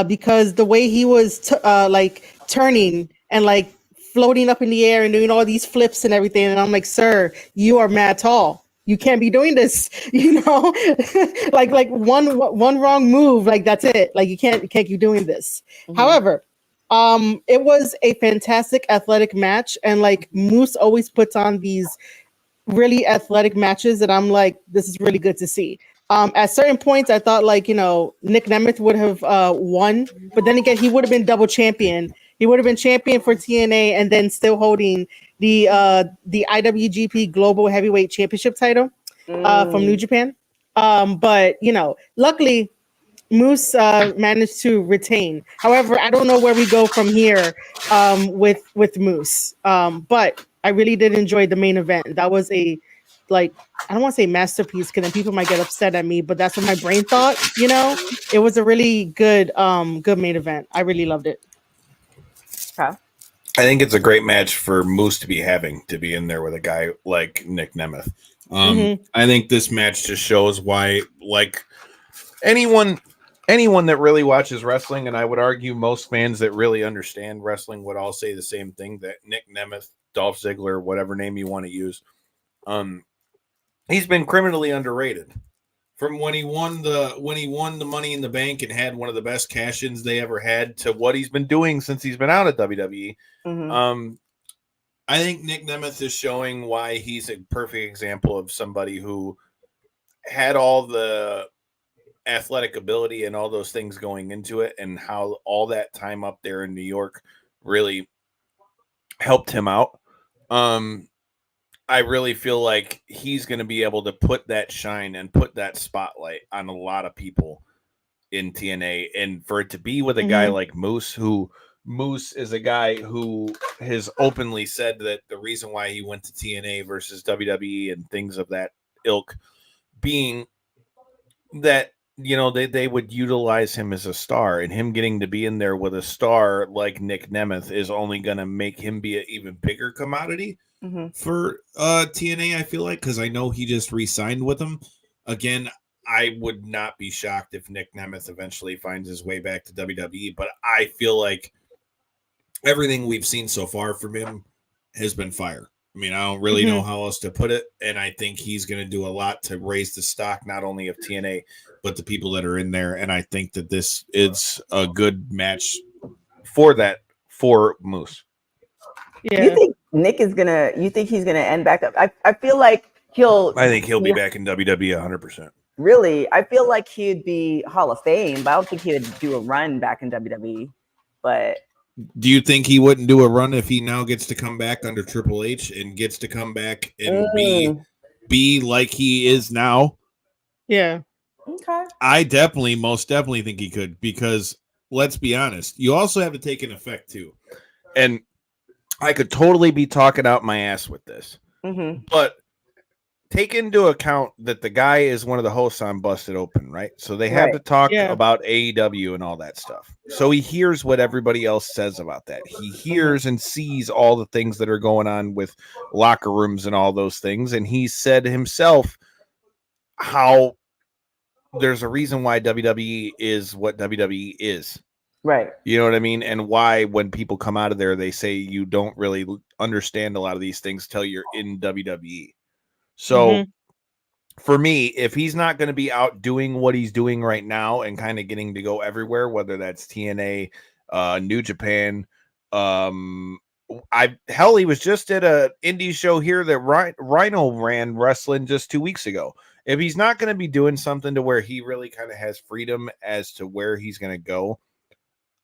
because the way he was like turning and like floating up in the air and doing all these flips and everything. And I'm like, sir, you are mad tall. You can't be doing this, like one wrong move, like that's it. Like you can't keep doing this. However, it was a fantastic athletic match, and like Moose always puts on these really athletic matches that I'm like, this is really good to see. At certain points, I thought like, Nick Nemeth would have won, but then again, he would have been double champion. He would have been champion for TNA and then still holding the IWGP Global Heavyweight Championship title from New Japan. But luckily Moose managed to retain. However, I don't know where we go from here with Moose. But I really did enjoy the main event. That was I don't want to say masterpiece because then people might get upset at me, but that's what my brain thought. It was a really good main event. I really loved it. Huh? I think it's a great match for Moose to be in there with a guy like Nick Nemeth. I think this match just shows why, like, anyone that really watches wrestling, and I would argue most fans that really understand wrestling would all say the same thing, that Nick Nemeth, Dolph Ziggler, whatever name you want to use, he's been criminally underrated. From when he won the Money in the Bank and had one of the best cash-ins they ever had to what he's been doing since he's been out of WWE. I think Nick Nemeth is showing why he's a perfect example of somebody who had all the athletic ability and all those things going into it, and how all that time up there in New York really helped him out. I really feel like he's going to be able to put that shine and put that spotlight on a lot of people in TNA, and for it to be with a guy like Moose, who Moose is a guy who has openly said that the reason why he went to TNA versus WWE and things of that ilk being that, you know, they would utilize him as a star, and him getting to be in there with a star like Nick Nemeth is only going to make him be an even bigger commodity for TNA, I feel like, because I know he just re-signed with them. Again, I would not be shocked if Nick Nemeth eventually finds his way back to WWE, but I feel like everything we've seen so far from him has been fire. I mean, I don't really know how else to put it, and I think he's going to do a lot to raise the stock, not only of TNA, but the people that are in there, and I think that this is a good match for Moose. Yeah. You think Nick is gonna? You think he's gonna end back up? I feel like I think he'll be back in WWE 100%. Really, I feel like he'd be Hall of Fame, but I don't think he would do a run back in WWE. But do you think he wouldn't do a run if he now gets to come back under Triple H and gets to come back and be like he is now? Yeah. Okay. I most definitely think he could, because let's be honest, you also have to take an effect too. And I could totally be talking out my ass with this, but take into account that the guy is one of the hosts on Busted Open, right? So they have to talk about AEW and all that stuff. So he hears what everybody else says about that. He hears and sees all the things that are going on with locker rooms and all those things. And he said himself how there's a reason why WWE is what WWE is. Right. You know what I mean? And why when people come out of there, they say you don't really understand a lot of these things till you're in WWE. So for me, if he's not going to be out doing what he's doing right now and kind of getting to go everywhere, whether that's TNA, New Japan, he was just at a indie show here that Rhino ran wrestling just 2 weeks ago. If he's not going to be doing something to where he really kind of has freedom as to where he's going to go,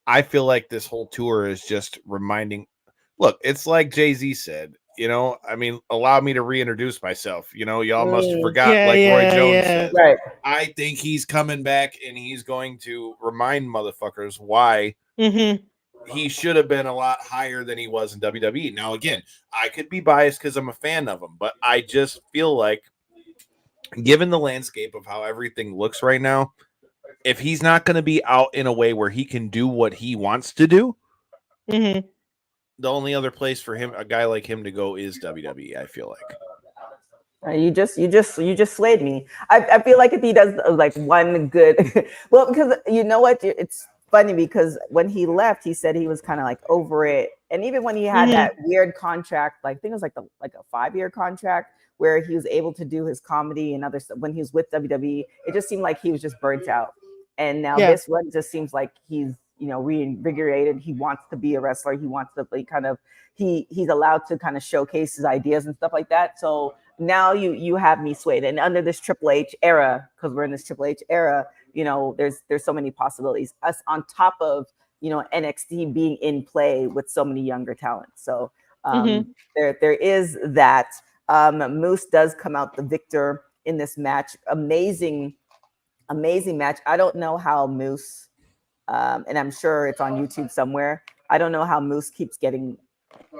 I feel like this whole tour is just reminding. Look, it's like Jay-Z said, you know, I mean, allow me to reintroduce myself. You know, y'all must have forgot, Roy Jones said. Right. I think he's coming back and he's going to remind motherfuckers why he should have been a lot higher than he was in WWE. Now, again, I could be biased because I'm a fan of him, but I just feel like, given the landscape of how everything looks right now, if he's not going to be out in a way where he can do what he wants to do, the only other place for him, a guy like him, to go is WWE. I feel like you just swayed me. I feel like if he does like one good, well, because you know what, it's funny because when he left, he said he was kind of like over it, and even when he had that weird contract, like I think it was like a 5-year contract where he was able to do his comedy and other stuff when he was with WWE, it just seemed like he was just burnt out. And now this one just seems like he's, you know, reinvigorated. He wants to be a wrestler. He wants to be he's allowed to kind of showcase his ideas and stuff like that. So now you have me swayed. And under this Triple H era, because we're in this Triple H era, you know, there's so many possibilities. Us on top of, you know, NXT being in play with so many younger talents. So there is that. Moose does come out the victor in this match. Amazing match. I don't know how Moose, and I'm sure it's on YouTube somewhere, I don't know how Moose keeps getting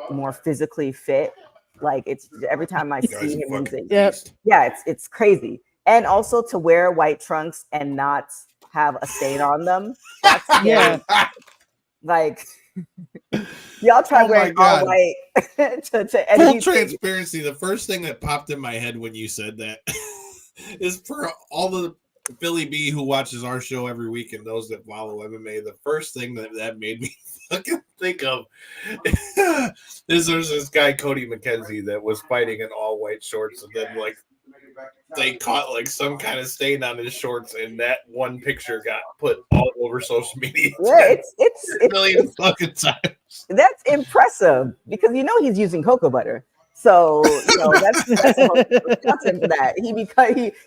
more physically fit. Like, it's every time I see him using, it's crazy. And also to wear white trunks and not have a stain on them. That's like, y'all try wearing all white to full transparency. The first thing that popped in my head when you said that is, for all the Philly B who watches our show every week and those that follow MMA, the first thing that made me fucking think of is there's this guy Cody McKenzie that was fighting in all white shorts, and then like they caught like some kind of stain on his shorts, and that one picture got put all over social media. Yeah, it's a million fucking times. That's impressive because you know he's using cocoa butter. So you know that's for that.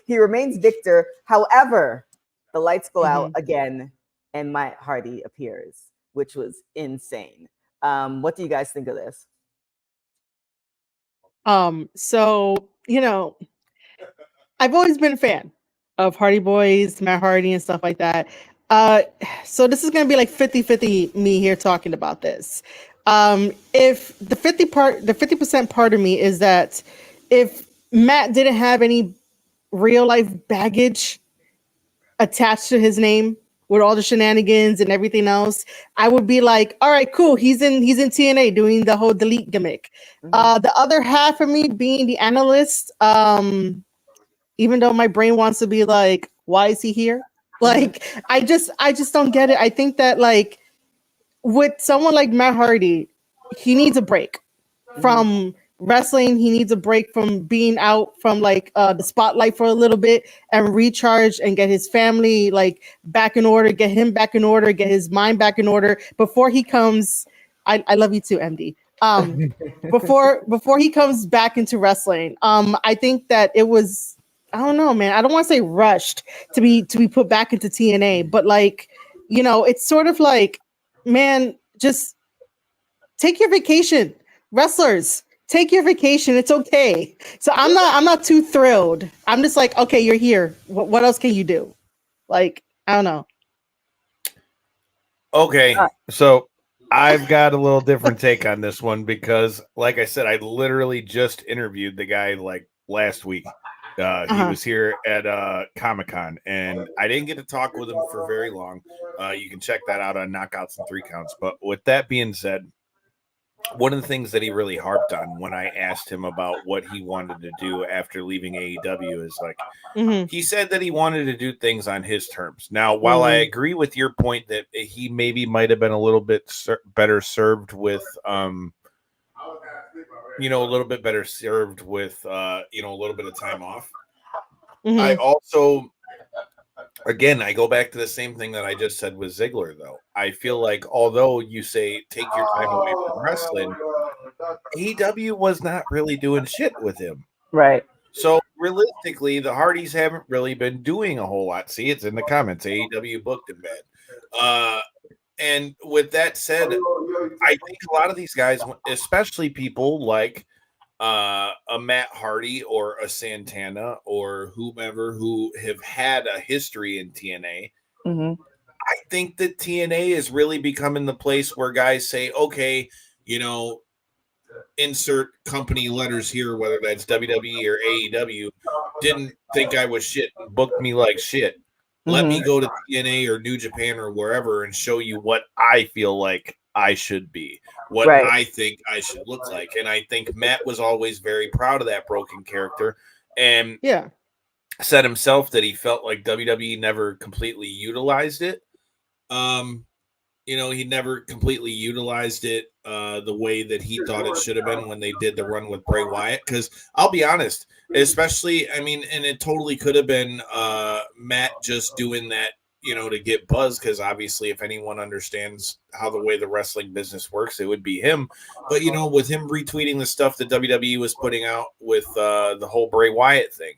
He remains victor. However, the lights go out Mhm. again, and Matt Hardy appears, which was insane. What do you guys think of this? So, I've always been a fan of Hardy Boys, Matt Hardy, and stuff like that. Uh, so this is gonna be like 50-50 me here talking about this. If the 50% part of me is that if Matt didn't have any real life baggage attached to his name with all the shenanigans and everything else, I would be like, all right, cool. He's in TNA doing the whole delete gimmick. Mhm. The other half of me being the analyst, even though my brain wants to be like, why is he here? Like, I just don't get it. I think that like with someone like Matt Hardy, he needs a break from wrestling. He needs a break from being out from like the spotlight for a little bit and recharge and get his family like back in order, get him back in order, get his mind back in order before he comes. I love you too, MD. Before he comes back into wrestling, I think that it was, I don't know, man. I don't want to say rushed to be put back into TNA, but like, it's sort of like, man, just take your vacation. Wrestlers, take your vacation. It's okay. So I'm not too thrilled. I'm just like, okay, you're here. What else can you do? Like, I don't know. Okay, so I've got a little different take on this one because, like I said, I literally just interviewed the guy like last week. He was here at Comic-Con, and I didn't get to talk with him for very long. You can check that out on Knockouts and Three Counts. But with that being said, one of the things that he really harped on when I asked him about what he wanted to do after leaving AEW is like, he said that he wanted to do things on his terms. Now, while I agree with your point that he maybe might have been a little bit better served with, a little bit better served with, a little bit of time off. I also, again, I go back to the same thing that I just said with Ziggler, though. I feel like although you say take your time away from wrestling, AEW was not really doing shit with him. Right. So realistically, the Hardys haven't really been doing a whole lot. See, it's in the comments. AEW booked him bad. And with that said, I think a lot of these guys, especially people like a Matt Hardy or a Santana or whomever who have had a history in TNA, I think that TNA is really becoming the place where guys say, okay, insert company letters here, whether that's WWE or AEW, didn't think I was shit and booked me like shit. Let me go to TNA or New Japan or wherever and show you what I feel like I should be, what I think I should look like. And I think Matt was always very proud of that broken character and said himself that he felt like WWE never completely utilized it. He never completely utilized it the way that he thought it should have been when they did the run with Bray Wyatt. Because I'll be honest, especially, and it totally could have been Matt just doing that, to get buzz. Because obviously, if anyone understands how the way the wrestling business works, it would be him. But, with him retweeting the stuff that WWE was putting out with the whole Bray Wyatt thing,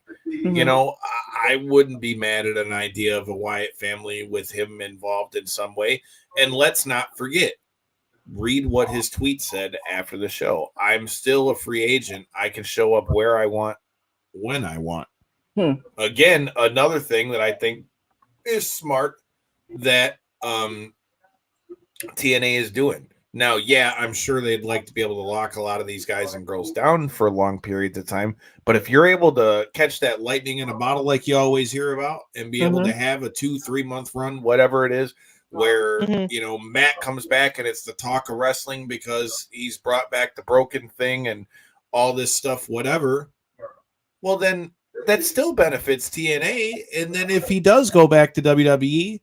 I wouldn't be mad at an idea of a Wyatt family with him involved in some way. And let's not forget, read what his tweet said after the show. I'm still a free agent. I can show up where I want, when I want. Again, another thing that I think is smart that TNA is doing. Now, I'm sure they'd like to be able to lock a lot of these guys and girls down for long periods of time. But if you're able to catch that lightning in a bottle like you always hear about and be able to have a 2-3 month run, whatever it is, where Matt comes back and it's the talk of wrestling because he's brought back the broken thing and all this stuff, whatever, well, then that still benefits TNA. And then if he does go back to WWE,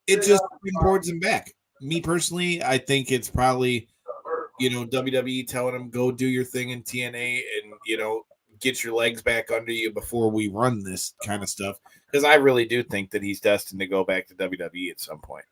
it just springboards him back. Me personally, I think it's probably WWE telling him go do your thing in TNA and get your legs back under you before we run this kind of stuff. Because I really do think that he's destined to go back to WWE at some point.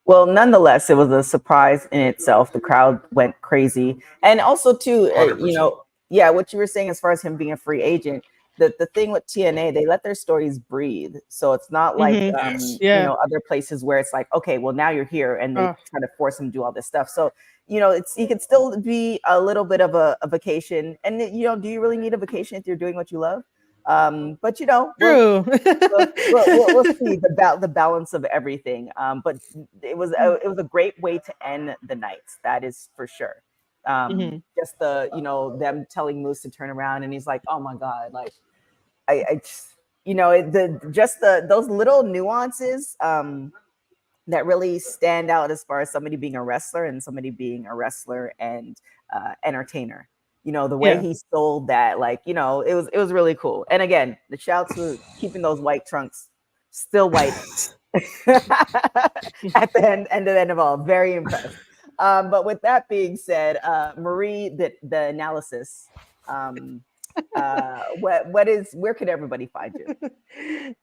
Well, nonetheless, it was a surprise in itself. The crowd went crazy. And also, too, 100%. what you were saying as far as him being a free agent, the thing with TNA, they let their stories breathe. So it's not like Yes. other places where it's like, okay, well now you're here, and they try to force them to do all this stuff. So it's you can still be a little bit of a vacation, and do you really need a vacation if you're doing what you love? But True. we'll see the balance of everything. But it was a great way to end the nights. That is for sure. Just the them telling Moose to turn around, and he's like, oh my god, like I just those little nuances that really stand out as far as somebody being a wrestler and somebody being a wrestler and entertainer. The way he sold that, like, it was really cool. And again, the shout to keeping those white trunks still white at the end of all. Very impressed. But with that being said, Marie, the analysis, where could everybody find you?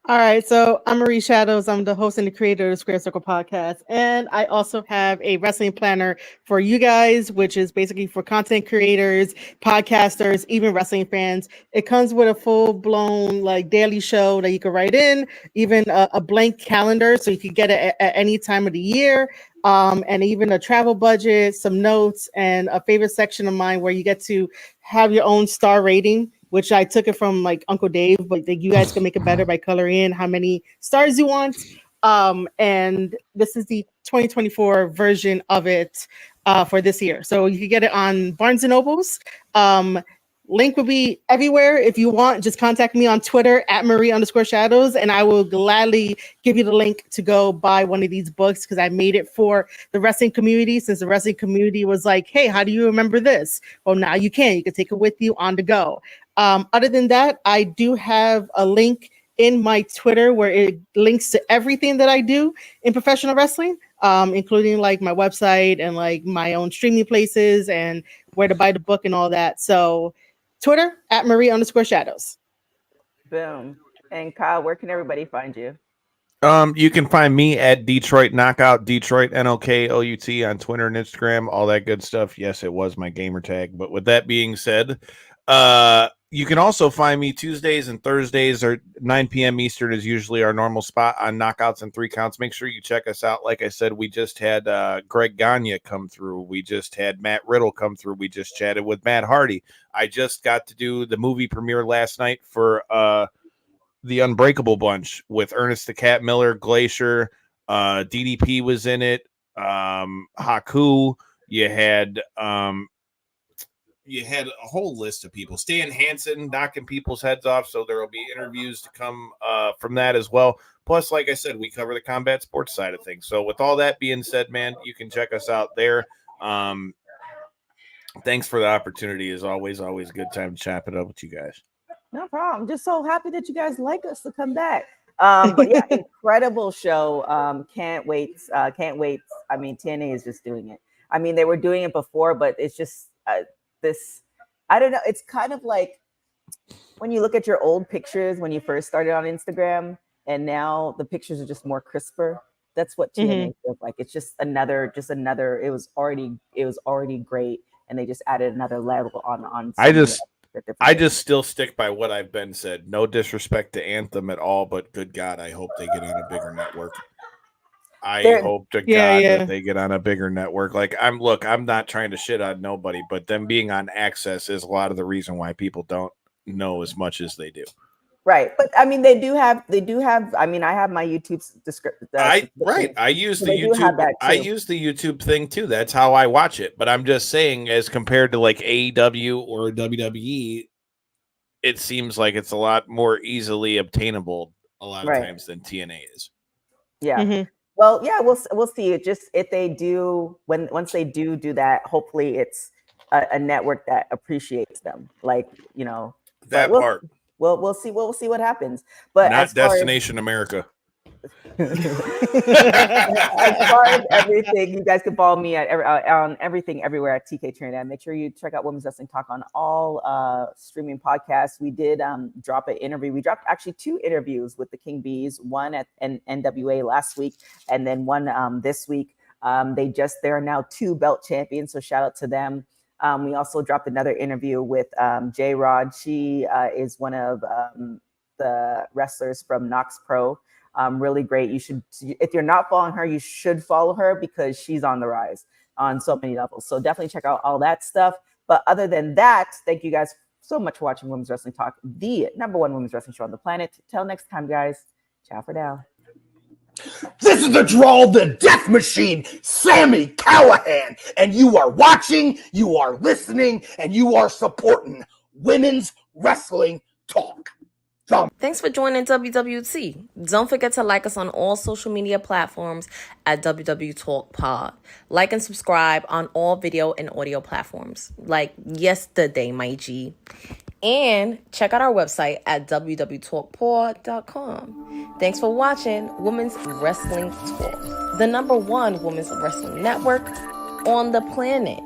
All right, so I'm Marie Shadows. I'm the host and the creator of the Square Circle podcast, and I also have a wrestling planner for you guys, which is basically for content creators, podcasters, even wrestling fans. It comes with a full-blown like daily show that you can write in, even a blank calendar, so you can get it at any time of the year. And even a travel budget, some notes, and a favorite section of mine where you get to have your own star rating, which I took it from like Uncle Dave, but you guys can make it better by coloring in how many stars you want. And this is the 2024 version of it for this year. So you can get it on Barnes & Nobles. Link will be everywhere. If you want, just contact me on Twitter at Marie_Shadows, and I will gladly give you the link to go buy one of these books because I made it for the wrestling community, since the wrestling community was like, hey, how do you remember this? Well, now you can. You can take it with you on the go. Other than that, I do have a link in my Twitter where it links to everything that I do in professional wrestling, including like my website and like my own streaming places and where to buy the book and all that. So Twitter at Marie_Shadows. Boom. And Kyle, where can everybody find you? You can find me at Detroit Knockout, Detroit NOKOUT on Twitter and Instagram, all that good stuff. Yes, it was my gamer tag. But with that being said, you can also find me Tuesdays and Thursdays, or 9 p.m. Eastern is usually our normal spot on Knockouts and 3 Counts. Make sure you check us out. Like I said, we just had Greg Gagne come through. We just had Matt Riddle come through. We just chatted with Matt Hardy. I just got to do the movie premiere last night for The Unbreakable Bunch with Ernest the Cat Miller, Glacier, DDP was in it, Haku. You had a whole list of people. Stan Hansen knocking people's heads off, so there will be interviews to come from that as well. Plus, like I said, we cover the combat sports side of things. So with all that being said, man, you can check us out there. Thanks for the opportunity. As always a good time to chop it up with you guys. No problem. Just so happy that you guys like us to come back. But yeah, incredible show. Can't wait. I mean, TNA is just doing it. I mean, they were doing it before, but it's just this, I don't know. It's kind of like when you look at your old pictures when you first started on Instagram, and now the pictures are just more crisper. That's what TNA feels like. It's just another. It was already great, and they just added another level on. I just still stick by what I've been said. No disrespect to Anthem at all, but good God, I hope they get on a bigger network. Hope to God that they get on a bigger network. Like I'm not trying to shit on nobody, but them being on Access is a lot of the reason why people don't know as much as they do. Right, but I mean, they do have. I mean, I have my YouTube description. I use the YouTube. I use the YouTube thing too. That's how I watch it. But I'm just saying, as compared to like AEW or WWE, it seems like it's a lot more easily obtainable a lot of times than TNA is. Yeah. Well, yeah, we'll see. It just if they do once they do that, hopefully it's a network that appreciates them. Like that part. We'll see what happens. But not Destination America. As far as everything, you guys can follow me on everything everywhere at TK Trinidad. Make sure you check out Women's Wrestling Talk on all streaming podcasts. We did drop an interview. We dropped actually 2 interviews with the King Bees, one at NWA last week, and then one this week. They are now 2 belt champions, so shout out to them. We also dropped another interview with J Rod. She is one of the wrestlers from Knox Pro. Really great. You should, if you're not following her, you should follow her because she's on the rise on so many levels. So definitely check out all that stuff. But other than that, thank you guys so much for watching Women's Wrestling Talk, the #1 women's wrestling show on the planet. Till next time, guys. Ciao for now. This is the Draw the Death Machine, Sammy Callahan, and you are watching, you are listening, and you are supporting Women's Wrestling Talk. Thanks for joining WWT. Don't forget to like us on all social media platforms at WWTalkpod. Like and subscribe on all video and audio platforms, like yesterday, my G. And check out our website at www.talkpod.com. Thanks for watching Women's Wrestling Talk, the #1 women's wrestling network on the planet.